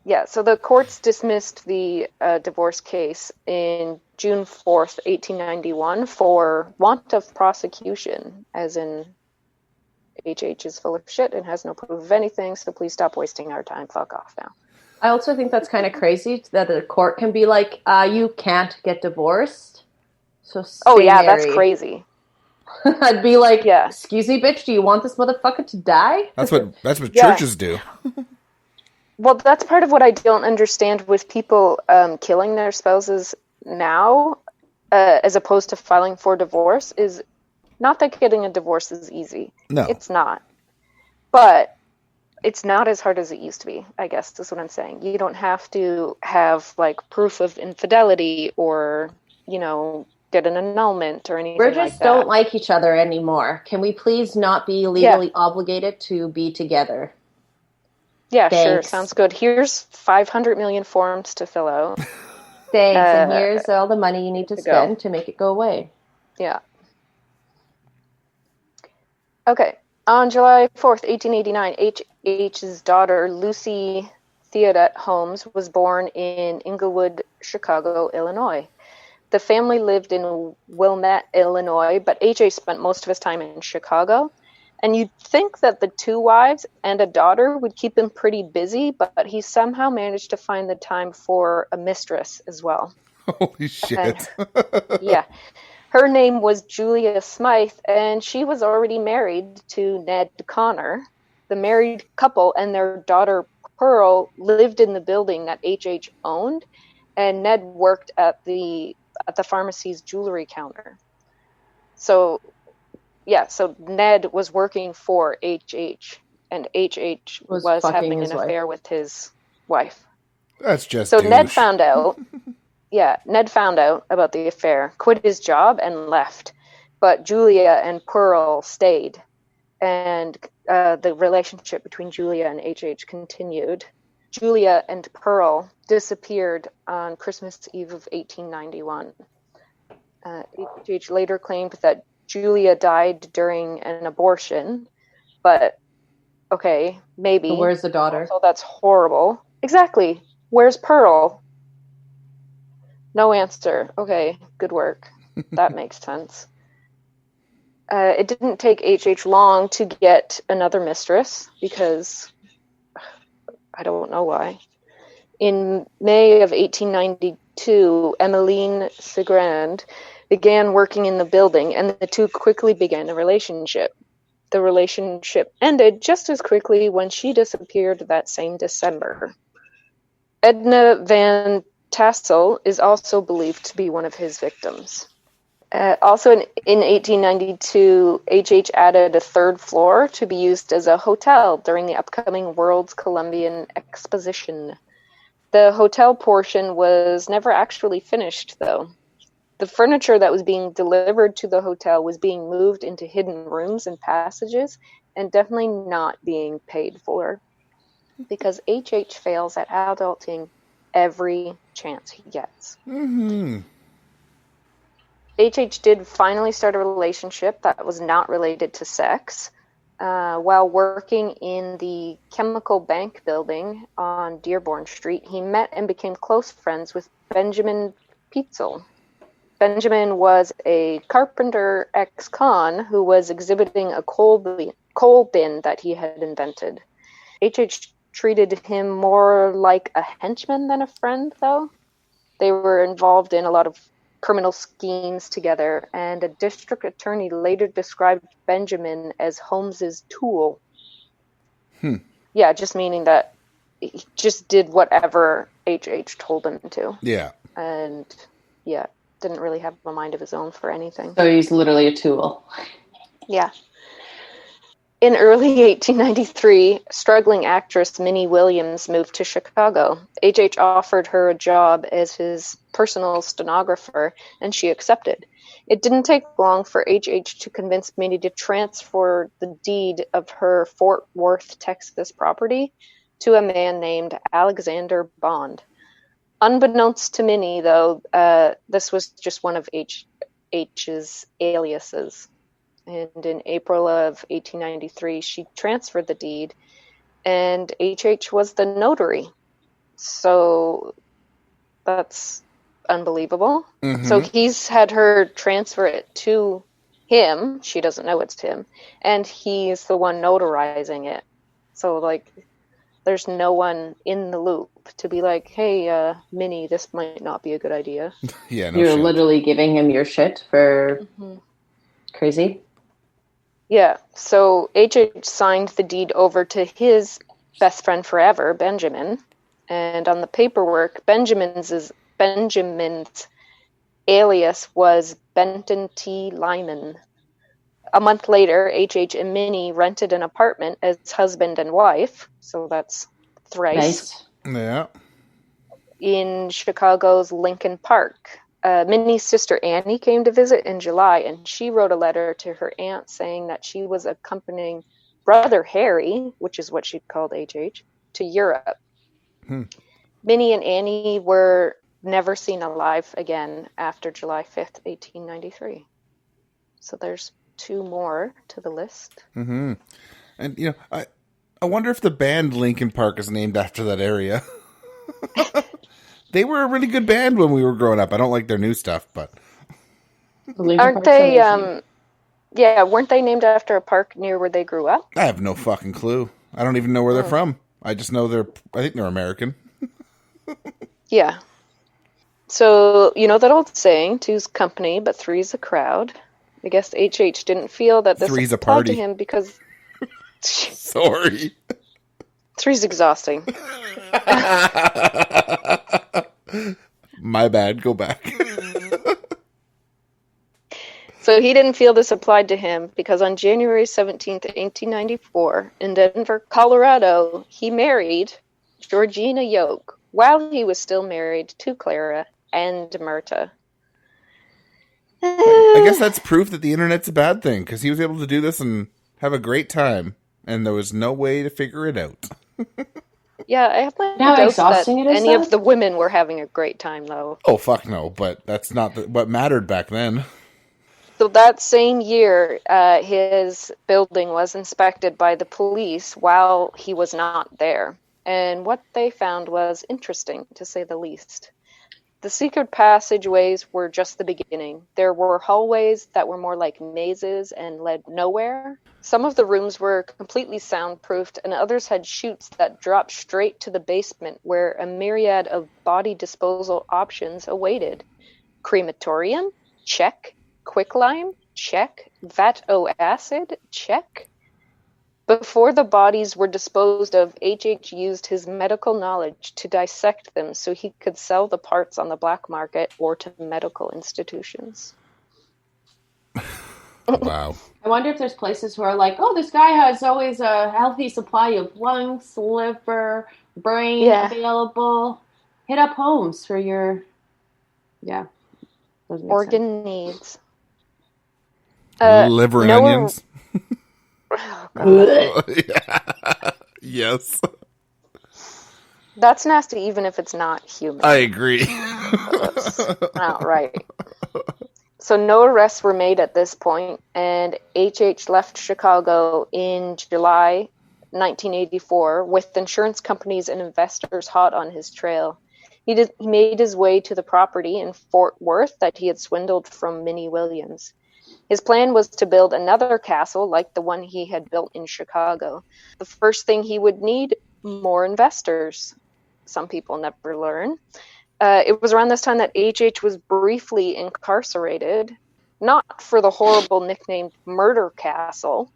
Yeah, so the courts dismissed the divorce case in June 4th, 1891 for want of prosecution, as in H.H. is full of shit and has no proof of anything, so please stop wasting our time. Fuck off now. I also think that's kind of crazy that the court can be like, you can't get divorced, so stay married. That's crazy. I'd be like, yeah. Excuse me, bitch, do you want this motherfucker to die? That's what churches do. Well, that's part of what I don't understand with people killing their spouses now, as opposed to filing for divorce, is not that getting a divorce is easy. No. It's not. But it's not as hard as it used to be, I guess, is what I'm saying. You don't have to have, proof of infidelity or, get an annulment or anything like that. We just don't like each other anymore. Can we please not be legally obligated to be together? Yeah, Thanks. Sure. Sounds good. Here's 500 million forms to fill out. Thanks. And here's all the money you need to spend to make it go away. Yeah. Okay. On July 4th, 1889, H.H.'s daughter, Lucy Theodette Holmes, was born in Englewood, Chicago, Illinois. The family lived in Wilmette, Illinois, but H.H. spent most of his time in Chicago. And you'd think that the 2 wives and a daughter would keep him pretty busy, but he somehow managed to find the time for a mistress as well. Holy shit. Yeah. Her name was Julia Smythe, and she was already married to Ned Connor. The married couple and their daughter Pearl lived in the building that H.H. owned, and Ned worked at the pharmacy's jewelry counter. So Ned was working for H.H., and H.H. was having an affair with his wife. That's just so douche. Ned found out. Yeah, Ned found out about the affair, quit his job, and left. But Julia and Pearl stayed, and the relationship between Julia and H.H. continued. Julia and Pearl disappeared on Christmas Eve of 1891. H.H. later claimed that Julia died during an abortion, but okay, maybe. So where's the daughter? So that's horrible. Exactly. Where's Pearl? No answer. Okay, good work. That makes sense. It didn't take H.H. long to get another mistress because I don't know why. In May of 1892, Emmeline Segrand began working in the building, and the two quickly began a relationship. The relationship ended just as quickly when she disappeared that same December. Edna Van Tassel is also believed to be one of his victims. Also in 1892, H.H. added a 3rd floor to be used as a hotel during the upcoming World's Columbian Exposition. The hotel portion was never actually finished, though. The furniture that was being delivered to the hotel was being moved into hidden rooms and passages, and definitely not being paid for, because H.H. fails at adulting every chance he gets. Mm-hmm. H.H. did finally start a relationship that was not related to sex. While working in the Chemical Bank building on Dearborn Street, he met and became close friends with Benjamin Pietzel. Benjamin was a carpenter ex-con who was exhibiting a coal bin that he had invented. H.H. treated him more like a henchman than a friend, though. They were involved in a lot of criminal schemes together, and a district attorney later described Benjamin as Holmes's tool. Yeah, just meaning that he just did whatever H.H. told him to. Yeah. And, yeah, didn't really have a mind of his own for anything. So he's literally a tool. Yeah. In early 1893, struggling actress Minnie Williams moved to Chicago. H.H. offered her a job as his personal stenographer, and she accepted. It didn't take long for H.H. to convince Minnie to transfer the deed of her Fort Worth, Texas property to a man named Alexander Bond. Unbeknownst to Minnie, though, this was just one of H.'s aliases. And in April of 1893, she transferred the deed, and H.H. was the notary. So that's unbelievable. Mm-hmm. So he's had her transfer it to him. She doesn't know it's him. And he's the one notarizing it. So, like, there's no one in the loop to be like, hey, Minnie, this might not be a good idea. Yeah, no You're shit. literally giving him your shit for crazy. Yeah, so H.H. signed the deed over to his best friend forever, Benjamin. And on the paperwork, Benjamin's alias was Benton T. Lyman. A month later, H.H. and Minnie rented an apartment as husband and wife, so that's thrice, Nice. Yeah. in Chicago's Lincoln Park. Minnie's sister Annie came to visit in July, and she wrote a letter to her aunt saying that she was accompanying brother Harry, which is what she called H.H., to Europe. Minnie and Annie were never seen alive again after July 5th, 1893. So there's two more to the list. Mm-hmm. And, you know, I wonder if the band Linkin Park is named after that area. They were a really good band when we were growing up. I don't like their new stuff, but... Aren't they, yeah, weren't they named after a park near where they grew up? I have no fucking clue. I don't even know where they're from. I just know I think they're American. Yeah. So, you know that old saying, two's company, but three's a crowd. I guess H.H. didn't feel that this Three's a applied party. to him because... Sorry. Three's exhausting. My bad. Go back. So he didn't feel this applied to him because on January 17th, 1894, in Denver, Colorado, he married Georgina Yoke while he was still married to Clara and Myrta. I guess that's proof that the internet's a bad thing, because he was able to do this and have a great time, and there was no way to figure it out. Yeah, I have my How doubts that exhausting it is, any though? of the women were having a great time, though. Oh, fuck no, but that's not what mattered back then. So that same year, his building was inspected by the police while he was not there. And what they found was interesting, to say the least. The secret passageways were just the beginning. There were hallways that were more like mazes and led nowhere. Some of the rooms were completely soundproofed, and others had chutes that dropped straight to the basement where a myriad of body disposal options awaited. Crematorium? Check. Quicklime? Check. Vat-o-acid? Check. Before the bodies were disposed of, H.H. used his medical knowledge to dissect them so he could sell the parts on the black market or to medical institutions. Wow. I wonder if there's places who are like, oh, this guy has always a healthy supply of lungs, liver, brain available. Hit up Holmes for your... Yeah. Doesn't make sense. Organ needs. Liver and Noah- onions. Oh, God. Yeah. Yes. That's nasty even if it's not human. I agree. That's not right. So no arrests were made at this point, and H.H. left Chicago in July 1984 with insurance companies and investors hot on his trail. He made his way to the property in Fort Worth that he had swindled from Minnie Williams. His plan was to build another castle like the one he had built in Chicago. The first thing he would need, more investors. Some people never learn. It was around this time that H.H. was briefly incarcerated, not for the horrible nickname Murder Castle,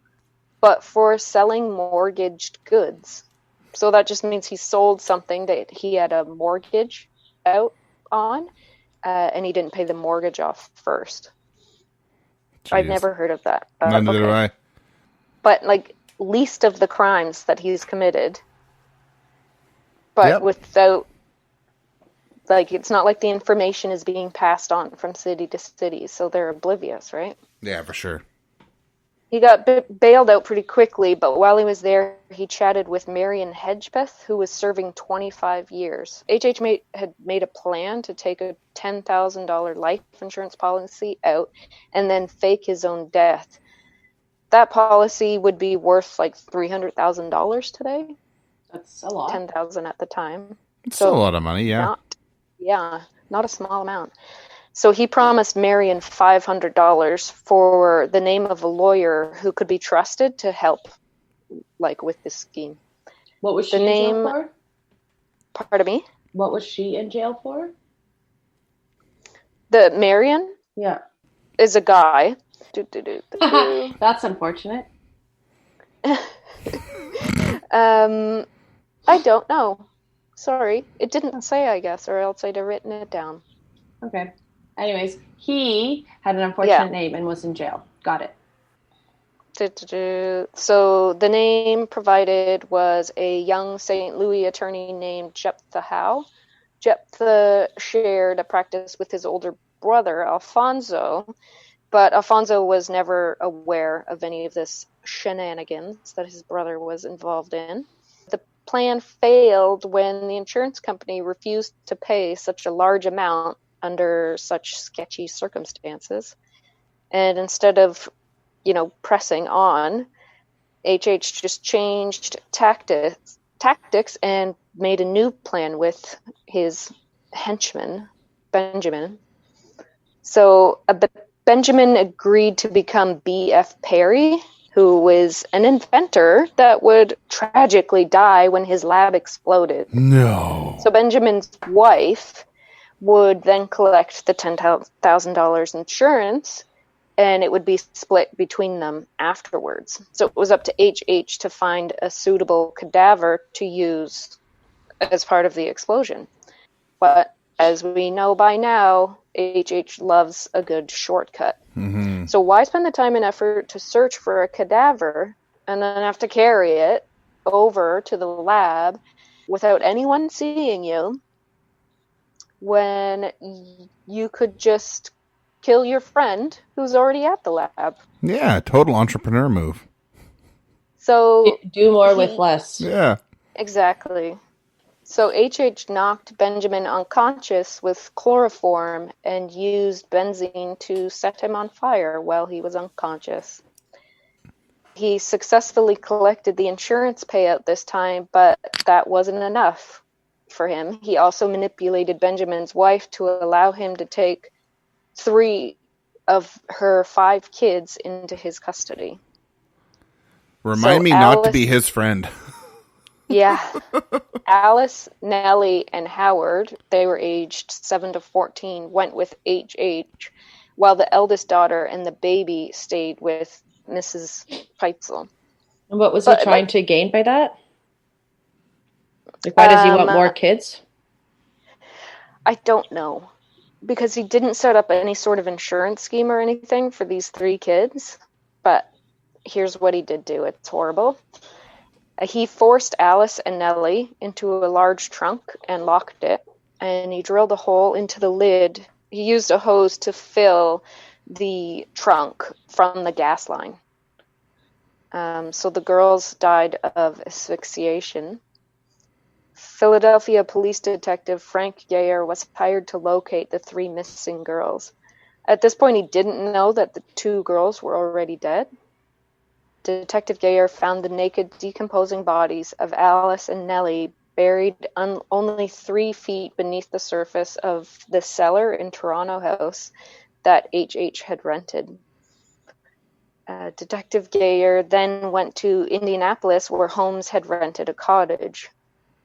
but for selling mortgaged goods. So that just means he sold something that he had a mortgage out on, and he didn't pay the mortgage off first. Jeez. I've never heard of that. Neither do I. But, like, least of the crimes that he's committed. But without, like, it's not like the information is being passed on from city to city, so they're oblivious, right? Yeah, for sure. He got bailed out pretty quickly, but while he was there, he chatted with Marion Hedgepeth, who was serving 25 years. H.H. had made a plan to take a $10,000 life insurance policy out and then fake his own death. That policy would be worth like $300,000 today. That's a lot. $10,000 at the time. It's still a lot of money, yeah. Not a small amount. So he promised Marion $500 for the name of a lawyer who could be trusted to help, like, with this scheme. What was she in jail for? Pardon me? What was she in jail for? The Marion? Yeah. Is a guy. That's unfortunate. I don't know. Sorry. It didn't say, I guess, or else I'd have written it down. Okay. Anyways, he had an unfortunate name and was in jail. Got it. So the name provided was a young St. Louis attorney named Jephthah Howe. Jephthah shared a practice with his older brother, Alfonso, but Alfonso was never aware of any of this shenanigans that his brother was involved in. The plan failed when the insurance company refused to pay such a large amount under such sketchy circumstances. And instead of, pressing on, H.H. just changed tactics and made a new plan with his henchman, Benjamin. So Benjamin agreed to become B.F. Perry, who was an inventor that would tragically die when his lab exploded. No. So Benjamin's wife would then collect the $10,000 insurance, and it would be split between them afterwards. So it was up to H.H. to find a suitable cadaver to use as part of the explosion. But as we know by now, H.H. loves a good shortcut. Mm-hmm. So why spend the time and effort to search for a cadaver and then have to carry it over to the lab without anyone seeing you, when you could just kill your friend who's already at the lab? Yeah, total entrepreneur move. So do more with less. Yeah. Exactly. So H.H. knocked Benjamin unconscious with chloroform and used benzene to set him on fire while he was unconscious. He successfully collected the insurance payout this time, but that wasn't enough for him. He also manipulated Benjamin's wife to allow him to take 3 of her 5 kids into his custody. Remind me not to be his friend. Yeah. Alice, Nellie, and Howard, they were aged 7 to 14, went with H.H., while the eldest daughter and the baby stayed with Mrs. Feitzel. And what was he trying to gain by that? Like, why does he want more kids? I don't know. Because he didn't set up any sort of insurance scheme or anything for these 3 kids. But here's what he did do. It's horrible. He forced Alice and Nellie into a large trunk and locked it. and he drilled a hole into the lid. He used a hose to fill the trunk from the gas line. So the girls died of asphyxiation. Philadelphia police detective Frank Geyer was hired to locate the 3 missing girls. At this point, he didn't know that the 2 girls were already dead. Detective Geyer found the naked, decomposing bodies of Alice and Nellie buried only 3 feet beneath the surface of the cellar in Toronto house that H.H. had rented. Detective Geyer then went to Indianapolis, where Holmes had rented a cottage.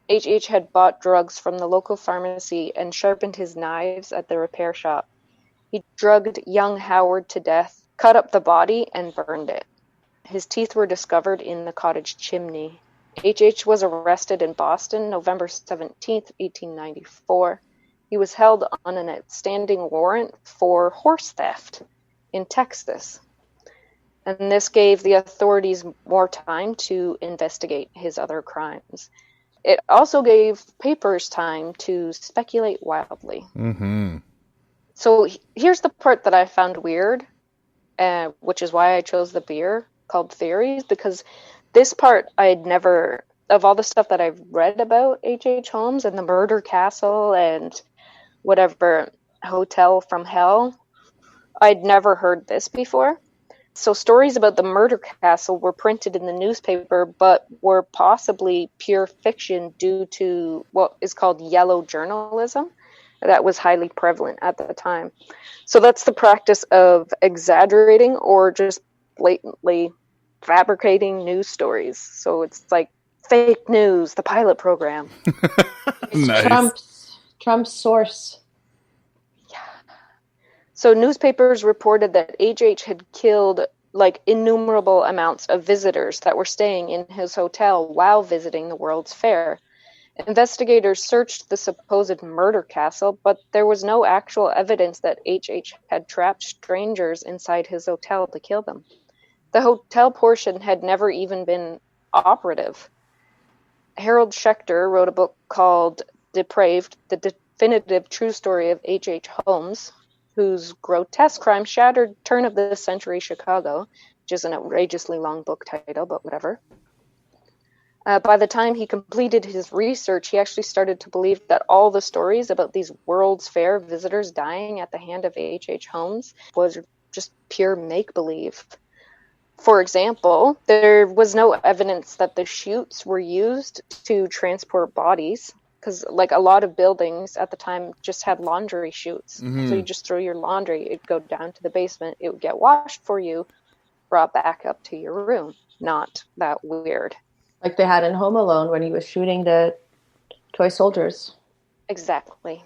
H.H. had bought drugs from the local pharmacy and sharpened his knives at the repair shop. He drugged young Howard to death, cut up the body, and burned it. His teeth were discovered in the cottage chimney. H.H. was arrested in Boston, November 17th, 1894. He was held on an outstanding warrant for horse theft in Texas. And this gave the authorities more time to investigate his other crimes. It also gave papers time to speculate wildly. Mm-hmm. So here's the part that I found weird, which is why I chose the beer called Theories, because this part I'd never, of all the stuff that I've read about H.H. Holmes and the murder castle and whatever hotel from hell, I'd never heard this before. So stories about the murder castle were printed in the newspaper, but were possibly pure fiction due to what is called yellow journalism that was highly prevalent at the time. So that's the practice of exaggerating or just blatantly fabricating news stories. So it's like fake news, the pilot program. Nice. Trump's source. So newspapers reported that H.H. had killed like innumerable amounts of visitors that were staying in his hotel while visiting the World's Fair. Investigators searched the supposed murder castle, but there was no actual evidence that H.H. had trapped strangers inside his hotel to kill them. The hotel portion had never even been operative. Harold Schechter wrote a book called Depraved, the definitive true story of H.H. Holmes, whose grotesque crime shattered turn-of-the-century Chicago, which is an outrageously long book title, but whatever. By the time he completed his research, he actually started to believe that all the stories about these World's Fair visitors dying at the hand of H.H. Holmes was just pure make-believe. For example, there was no evidence that the chutes were used to transport bodies, because like a lot of buildings at the time just had laundry chutes. Mm-hmm. So you just throw your laundry, it'd go down to the basement, it would get washed for you, brought back up to your room. Not that weird. Like they had in Home Alone when he was shooting the toy soldiers. Exactly.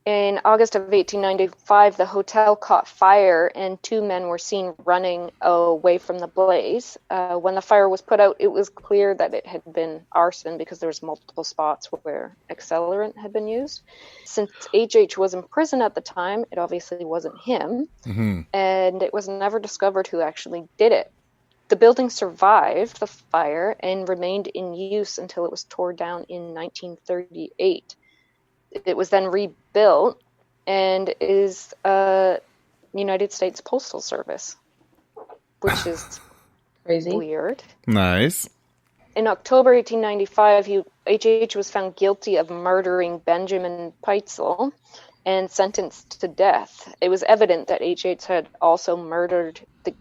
In August of 1895, the hotel caught fire and 2 men were seen running away from the blaze. When the fire was put out, it was clear that it had been arson because there was multiple spots where accelerant had been used. Since H.H. was in prison at the time, it obviously wasn't him, and it was never discovered who actually did it. The building survived the fire and remained in use until it was torn down in 1938. It was then rebuilt and is a United States Postal Service, which is crazy. Weird. Nice. In October 1895, H.H. was found guilty of murdering Benjamin Peitzel and sentenced to death. It was evident that H.H. had also murdered the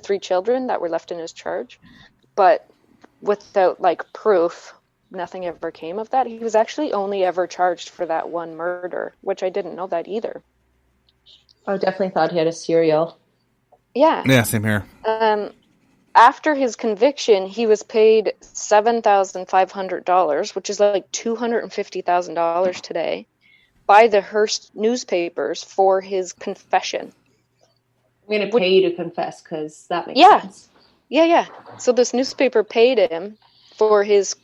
3 children that were left in his charge, but without proof. Nothing ever came of that. He was actually only ever charged for that one murder, which I didn't know that either. I definitely thought he had a serial. Yeah. Yeah, same here. After his conviction, he was paid $7,500, which is like $250,000 today, by the Hearst newspapers for his confession. I'm going to pay you to confess because that makes sense. Yeah. So this newspaper paid him for his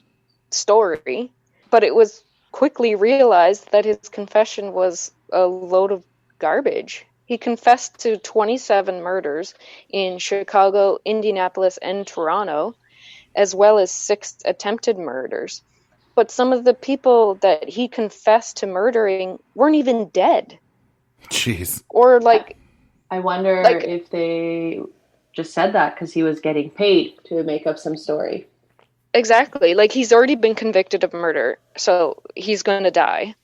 story, but it was quickly realized that his confession was a load of garbage. He confessed to 27 murders in Chicago, Indianapolis, and Toronto, as well as 6 attempted murders. But some of the people that he confessed to murdering weren't even dead. Jeez. Or like, I wonder if they just said that because he was getting paid to make up some story. exactly. Like, he's already been convicted of murder, so he's going to die.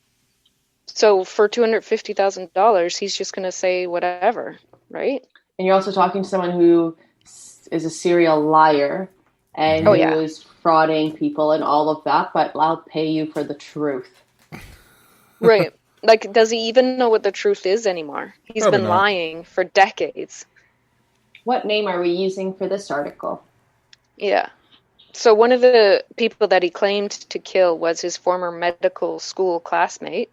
So for $250,000, he's just going to say whatever, right? And you're also talking to someone who is a serial liar and who is frauding people and all of that, but I'll pay you for the truth. Right. Like, does he even know what the truth is anymore? He's Probably been not. lying for decades. What name are we using for this article? Yeah. So one of the people that he claimed to kill was his former medical school classmate,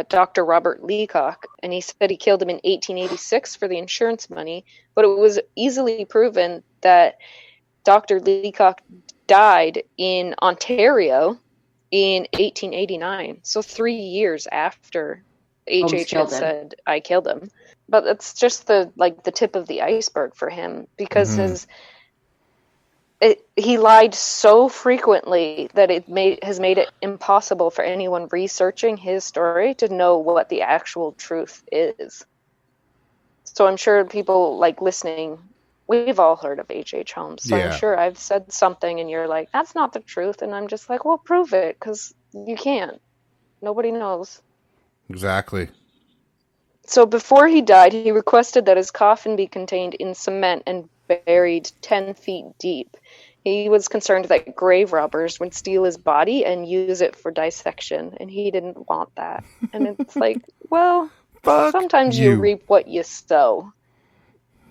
Dr. Robert Leacock, and he said he killed him in 1886 for the insurance money, but it was easily proven that Dr. Leacock died in Ontario in 1889, so 3 years after H.H. had said, I killed him. But it's just the tip of the iceberg for him, because he lied so frequently that it has made it impossible for anyone researching his story to know what the actual truth is. So I'm sure people listening, we've all heard of H.H. Holmes. So I'm sure I've said something and you're like, that's not the truth. And I'm just like, well, prove it, because you can't. Nobody knows. Exactly. So before he died, he requested that his coffin be contained in cement and buried 10 feet deep. He was concerned that grave robbers would steal his body and use it for dissection, and he didn't want that. And it's like, well, sometimes you reap what you sow.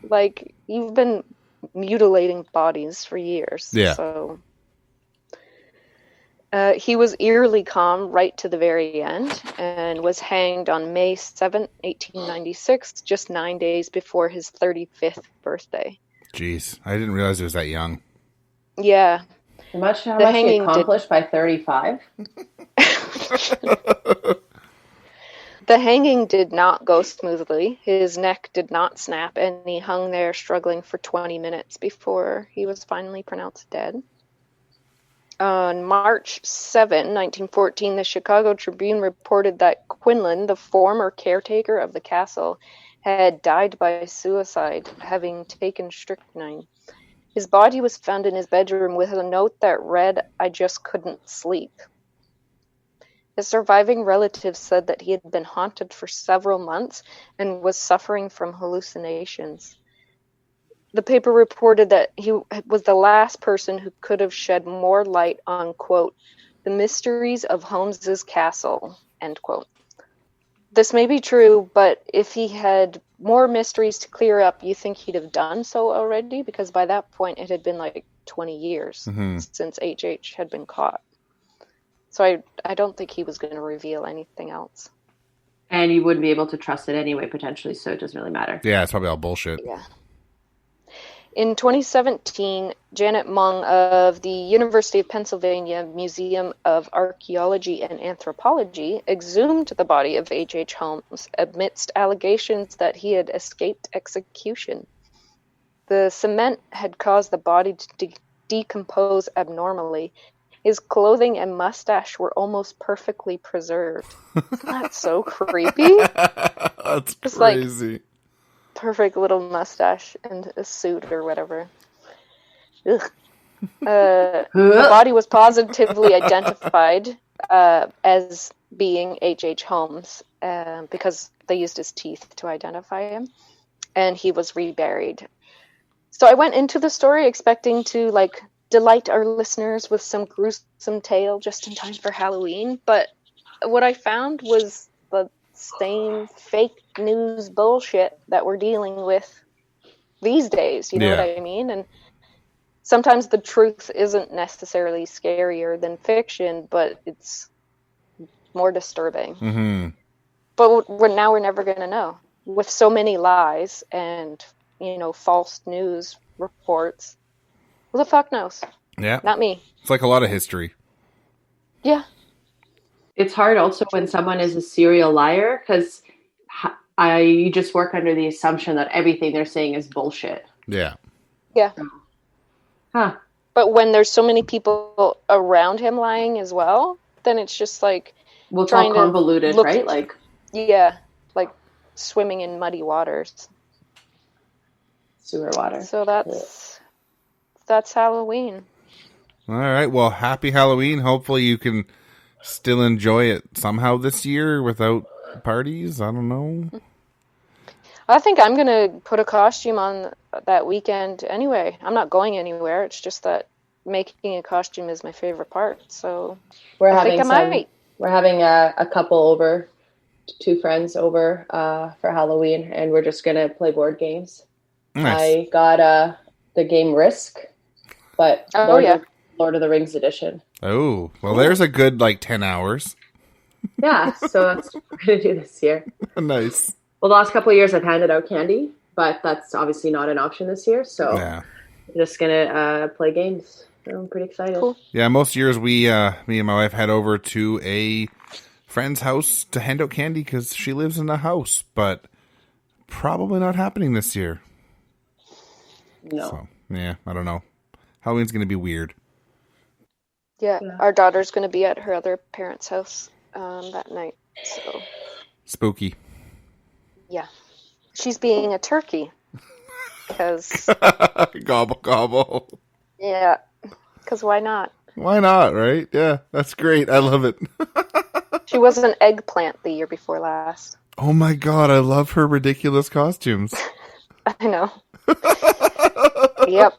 Like, you've been mutilating bodies for years. Yeah. So he was eerily calm right to the very end and was hanged on May 7th, 1896, just 9 days before his 35th birthday. Jeez, I didn't realize he was that young. Yeah. How much he accomplished by 35? The hanging did not go smoothly. His neck did not snap, and he hung there struggling for 20 minutes before he was finally pronounced dead. On March 7, 1914, the Chicago Tribune reported that Quinlan, the former caretaker of the castle, had died by suicide, having taken strychnine. His body was found in his bedroom with a note that read, "I just couldn't sleep." His surviving relatives said that he had been haunted for several months and was suffering from hallucinations. The paper reported that he was the last person who could have shed more light on, quote, "the mysteries of Holmes's castle," end quote. This may be true, but if he had more mysteries to clear up, you think he'd have done so already? Because by that point, it had been 20 years since H.H. had been caught. So I don't think he was going to reveal anything else. And you wouldn't be able to trust it anyway, potentially, so it doesn't really matter. Yeah, it's probably all bullshit. Yeah. In 2017, Janet Mung of the University of Pennsylvania Museum of Archaeology and Anthropology exhumed the body of H.H. Holmes amidst allegations that he had escaped execution. The cement had caused the body to decompose abnormally. His clothing and mustache were almost perfectly preserved. Isn't that so creepy? That's just crazy. Perfect little mustache and a suit or whatever. Ugh. The body was positively identified as being H.H. Holmes because they used his teeth to identify him, and he was reburied. So I went into the story expecting to delight our listeners with some gruesome tale just in time for Halloween, but what I found was the same fake news bullshit that we're dealing with these days, you know what I mean? And sometimes the truth isn't necessarily scarier than fiction, but it's more disturbing. Mm-hmm. But now we're never going to know. With so many lies and, false news reports, who the fuck knows? Yeah. Not me. It's like a lot of history. Yeah. It's hard also when someone is a serial liar, because you just work under the assumption that everything they're saying is bullshit. Yeah. Yeah. Huh. But when there's so many people around him lying as well, then it's just like Well, it's all convoluted, right? Like, yeah, like swimming in muddy waters. Sewer water. So that's Halloween. All right. Well, happy Halloween. Hopefully you can still enjoy it somehow this year without parties. I don't know. I think I'm going to put a costume on that weekend anyway. I'm not going anywhere. It's just that making a costume is my favorite part. So we're I having think I might. We're having a couple over, 2 friends over for Halloween, and we're just going to play board games. Nice. I got the game Risk, but Lord of the Rings edition. Oh, well, there's a good 10 hours. Yeah, so that's what we're going to do this year. Nice. Well, the last couple of years I've handed out candy, but that's obviously not an option this year. So I'm just going to play games. I'm pretty excited. Cool. Yeah, most years me and my wife head over to a friend's house to hand out candy because she lives in a house, but probably not happening this year. No. So, yeah, I don't know. Halloween's going to be weird. Yeah, our daughter's going to be at her other parents' house that night. So spooky. Yeah. She's being a turkey. Because... gobble, gobble. Yeah. Because why not? Why not, right? Yeah, that's great. I love it. She was an eggplant the year before last. Oh my god, I love her ridiculous costumes. I know. Yep.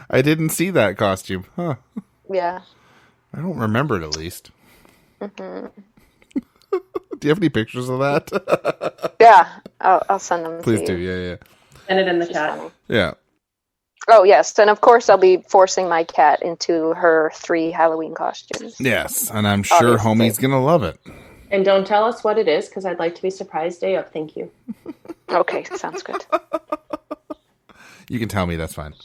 I didn't see that costume. Huh. Yeah. I don't remember it, at least. Mm-hmm. Do you have any pictures of that? Yeah. I'll send them Please to you. Yeah. Send it in the chat. Funny. Yeah. Oh, yes. And of course, I'll be forcing my cat into her 3 Halloween costumes. Yes. And I'm sure Homie's going to love it. And don't tell us what it is, because I'd like to be surprised day of. Thank you. Okay. Sounds good. You can tell me. That's fine.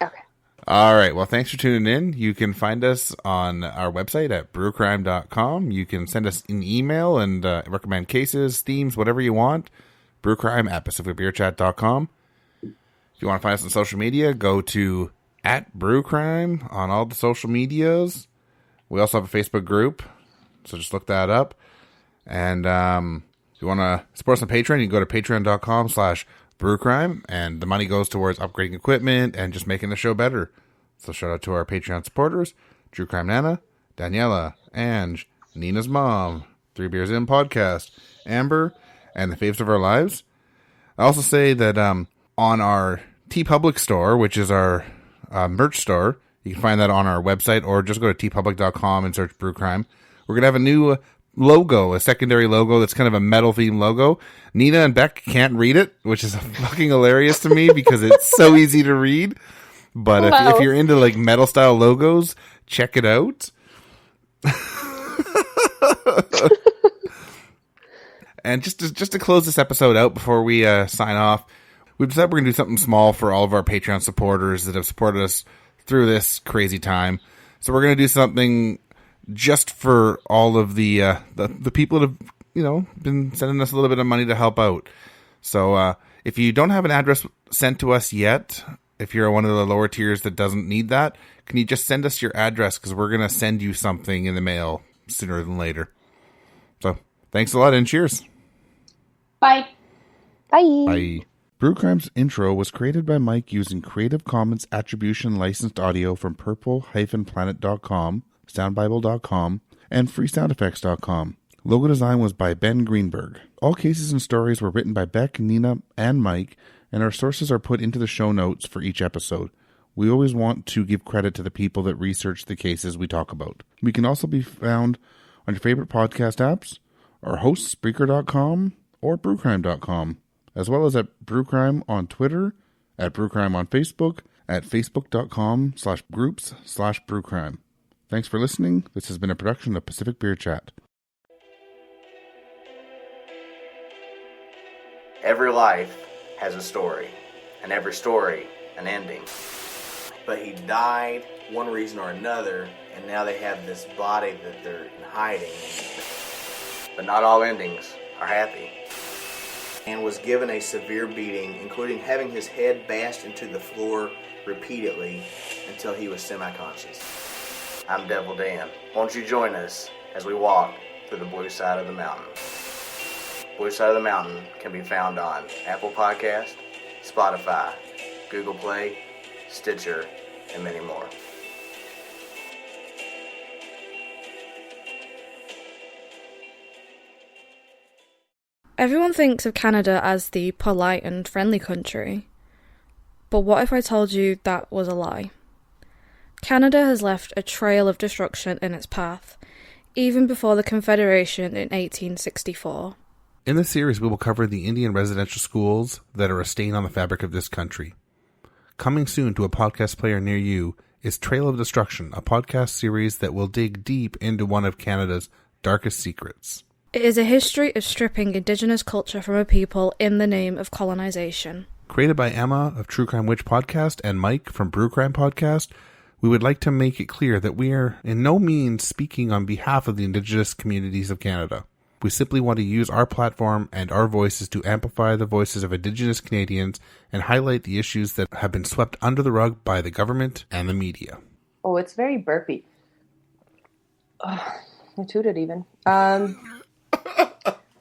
Okay. All right. Well, thanks for tuning in. You can find us on our website at brewcrime.com. You can send us an email and recommend cases, themes, whatever you want. brewcrime@pacificbeerchat.com. If you want to find us on social media, go to @brewcrime on all the social medias. We also have a Facebook group, so just look that up. And if you want to support us on Patreon, you can go to patreon.com/brewcrime, and the money goes towards upgrading equipment and just making the show better. So shout out to our Patreon supporters, True Crime Nana, Daniela, Ange, Nina's mom, 3 Beers In podcast, Amber, and the Faves of Our Lives. I also say that on our TeePublic store, which is our merch store, you can find that on our website, or just go to teepublic.com and search Brew Crime. We're going to have a new logo, a secondary logo that's kind of a metal themed logo. Nina and Beck can't read it, which is fucking hilarious to me because it's so easy to read. But if you're into metal style logos, check it out. And just to close this episode out before we sign off, we've decided we're going to do something small for all of our Patreon supporters that have supported us through this crazy time. So we're going to do something just for all of the people that have, been sending us a little bit of money to help out. So if you don't have an address sent to us yet, if you're one of the lower tiers that doesn't need that, can you just send us your address? Because we're going to send you something in the mail sooner than later. So thanks a lot and cheers. Bye. Bye. Bye. Brew Crime's intro was created by Mike using Creative Commons Attribution licensed audio from purple-planet.com, soundbible.com, and freesoundeffects.com. Logo design was by Ben Greenberg. All cases and stories were written by Beck, Nina, and Mike, and our sources are put into the show notes for each episode. We always want to give credit to the people that research the cases we talk about. We can also be found on your favorite podcast apps, our hosts, Spreaker.com, or BrewCrime.com, as well as at BrewCrime on Twitter, at BrewCrime on Facebook, at Facebook.com/groups/BrewCrime. Thanks for listening. This has been a production of Pacific Beer Chat. Every life has a story, and every story an ending. But he died one reason or another, and now they have this body that they're in hiding. But not all endings are happy. and was given a severe beating, including having his head bashed into the floor repeatedly until he was semi-conscious. I'm Devil Dan. Won't you join us as we walk through the blue side of the mountain? Blue Side of the Mountain can be found on Apple Podcast, Spotify, Google Play, Stitcher, and many more. Everyone thinks of Canada as the polite and friendly country. But what if I told you that was a lie? Canada has left a trail of destruction in its path, even before the Confederation in 1864. In this series, we will cover the Indian residential schools that are a stain on the fabric of this country. Coming soon to a podcast player near you is Trail of Destruction, a podcast series that will dig deep into one of Canada's darkest secrets. It is a history of stripping Indigenous culture from a people in the name of colonization. Created by Emma of True Crime Witch Podcast and Mike from Brew Crime Podcast, we would like to make it clear that we are in no means speaking on behalf of the Indigenous communities of Canada. We simply want to use our platform and our voices to amplify the voices of Indigenous Canadians and highlight the issues that have been swept under the rug by the government and the media. Oh, it's very burpy. Oh, I tooted even.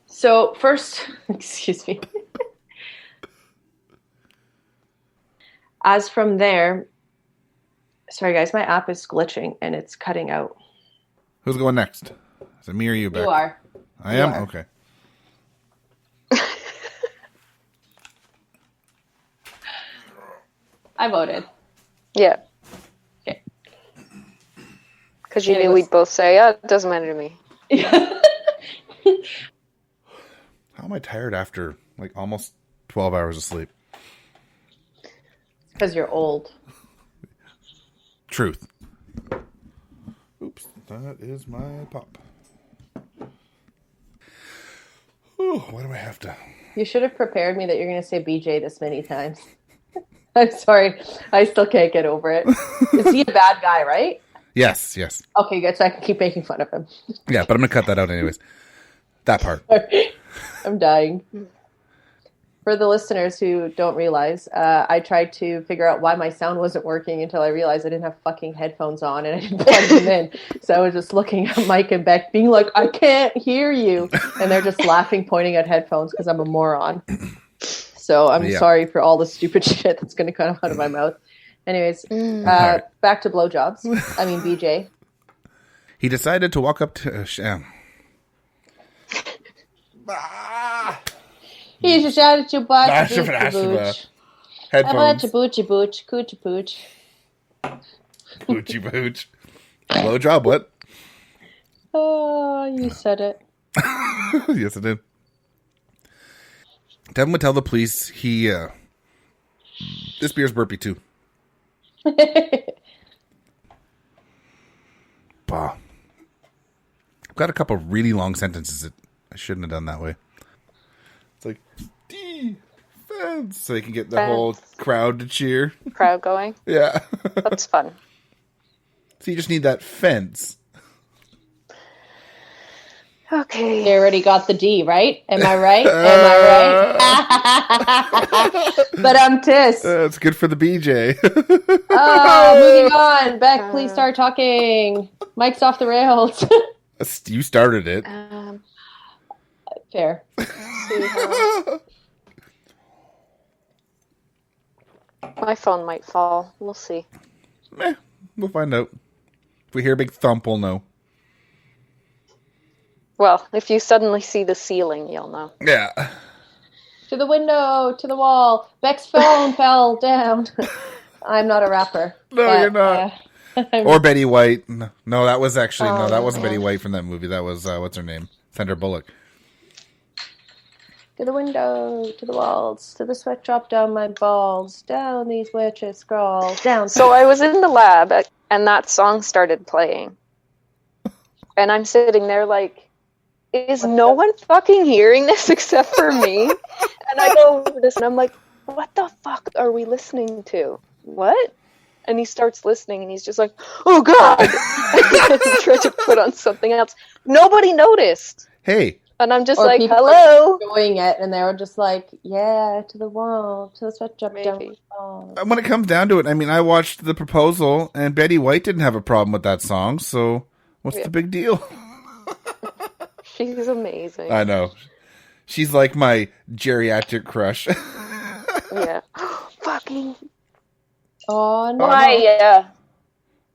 So first, excuse me. As from there, sorry guys, my app is glitching and it's cutting out. Who's going next? Is it me or you, Beck? You are. I You am? are. Okay. I voted. Yeah. Okay. Because you It knew was- we'd both say, it doesn't matter to me. How am I tired after like almost 12 hours of sleep? Because you're old. Truth. Oops, that is my pop. Ooh, why do I have to? You should have prepared me that you're going to say BJ this many times. I'm sorry. I still can't get over it. Is he a bad guy, right? Yes, yes. Okay, good. So I can keep making fun of him. Yeah, but I'm going to cut that out anyways. That part. I'm dying. For the listeners who don't realize, I tried to figure out why my sound wasn't working until I realized I didn't have fucking headphones on and I didn't plug them in. So I was just looking at Mike and Beck being like, I can't hear you. And they're just laughing, pointing at headphones because I'm a moron. So I'm sorry for all the stupid shit that's going to come out of my mouth. Anyways, back to blowjobs. I mean, BJ. He decided to walk up to... He's just out at your butt. Headphones. Boochie booch, coochie pooch. Boochie booch. Blowjob, what? Oh, you said it. Yes, I did. Devin would tell the police he... this beer's burpy, too. Bah. I've got a couple really long sentences that I shouldn't have done that way. It's like, defense. So they can get the whole crowd to cheer. Crowd going. Yeah. That's fun. So you just need that fence. Okay. You already got the D, right? Am I right? But I'm tis. It's good for the BJ. Moving on. Beck, please start talking. Mike's off the rails. You started it. Fair. My phone might fall. We'll see. We'll find out. If we hear a big thump, we'll know. Well, if you suddenly see the ceiling, you'll know. Yeah. To the window, to the wall. Beck's phone fell down. I'm not a rapper. No, you're not. Or Betty White. No, that was actually... no, that wasn't Betty White from that movie. That was, what's her name? Sandra Bullock. To the window, to the walls, to the sweat drop down my balls, down these witches scrawl, down. So I was in the lab, and that song started playing. And I'm sitting there like, is no one fucking hearing this except for me? And I go over this, and I'm like, what the fuck are we listening to? What? And he starts listening, and he's just like, oh, God! And he tried to put on something else. Nobody noticed. Hey, And I'm just Or like, people hello. enjoying it, and they were just like, yeah, to the wall, to the sweat drop down. Maybe. When it comes down to it, I mean, I watched The Proposal, and Betty White didn't have a problem with that song, so what's the big deal? She's amazing. I know. She's like my geriatric crush. Yeah. Fucking. Oh, no. Why? Yeah.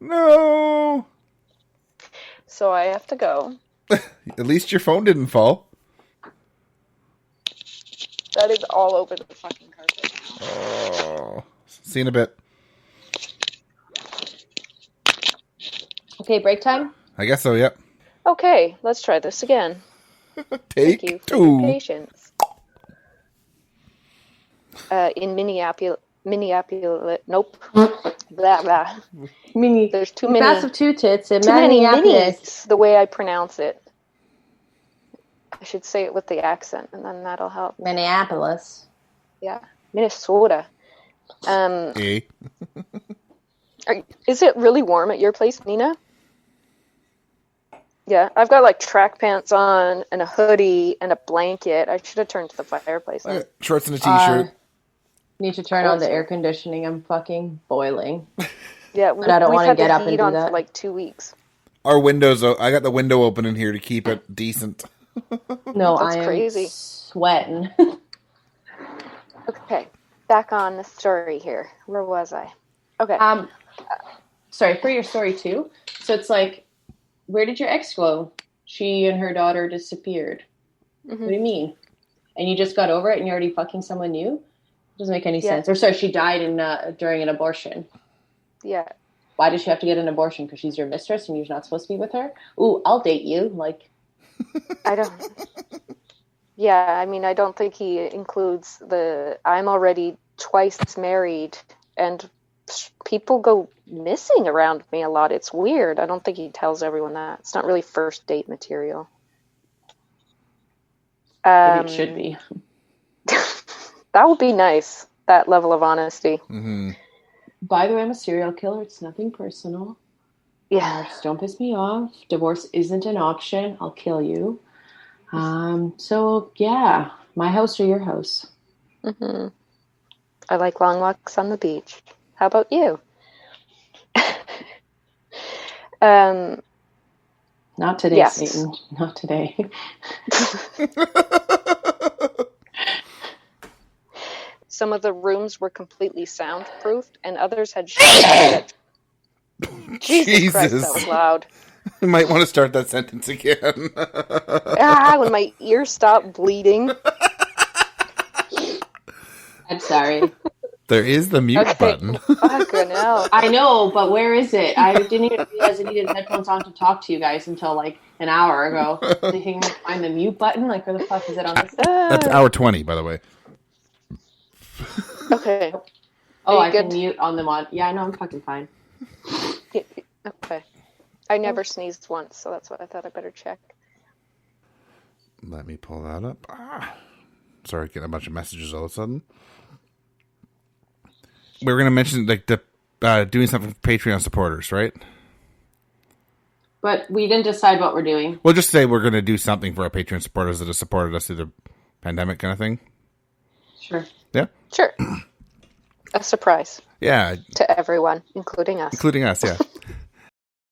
No. So I have to go. At least your phone didn't fall. That is all over the fucking carpet. Oh. See you in a bit. Okay, break time? I guess so, yep. Okay, let's try this again. Take Thank you for two. your patience. In Minneapolis, nope. Blah, blah. There's too many. Massive two tits in Too many Minneapolis. minis, the way I pronounce it. I should say it with the accent, and then that'll help. Minneapolis. Yeah, Minnesota. Eh? Is it really warm at your place, Nina? Yeah, I've got like track pants on and a hoodie and a blanket. I should have turned to the fireplace. Shorts and a t-shirt. Need to turn on the air conditioning. I'm fucking boiling. Yeah, but I don't want to get up and do that. For like 2 weeks. Our windows, I got the window open in here to keep it decent. No, That's I am crazy. Sweating. Okay, back on the story here. Where was I? Okay. Sorry, for your story too. So it's like, where did your ex go? She and her daughter disappeared. Mm-hmm. What do you mean? And you just got over it and you're already fucking someone new? Doesn't make any sense. Or sorry, she died during an abortion. Yeah. Why did she have to get an abortion? Because she's your mistress and you're not supposed to be with her? Ooh, I'll date you. Like, I don't. Yeah, I mean, I don't think he includes I'm already twice married and people go missing around me a lot. It's weird. I don't think he tells everyone that. It's not really first date material. Maybe it should be. That would be nice, that level of honesty. Mm-hmm. By the way, I'm a serial killer. It's nothing personal. Yeah. Just don't piss me off. Divorce isn't an option. I'll kill you. So, yeah. My house or your house? Mm-hmm. I like long walks on the beach. How about you? Not today, yes. Satan. Not today. Some of the rooms were completely soundproofed, and others had shades. Jesus Christ, that was loud. You might want to start that sentence again. When my ear stopped bleeding. I'm sorry. There is the mute button. Fucking hell. I know, but where is it? I didn't even realize I needed headphones on to talk to you guys until like an hour ago. Did you find the mute button? Like, where the fuck is it on this? That's hour 20, by the way. Okay. Oh, I can mute on them on. Yeah, I know, I'm fucking fine. Okay. I never sneezed once, so that's what I thought I better check. Let me pull that up. Sorry, getting a bunch of messages all of a sudden. We were going to mention like the doing something for Patreon supporters, right? But we didn't decide what we're doing. We'll just say we're going to do something for our Patreon supporters that have supported us through the pandemic kind of thing. Sure. Yeah? Sure. A surprise. Yeah. To everyone, including us. Including us, yeah.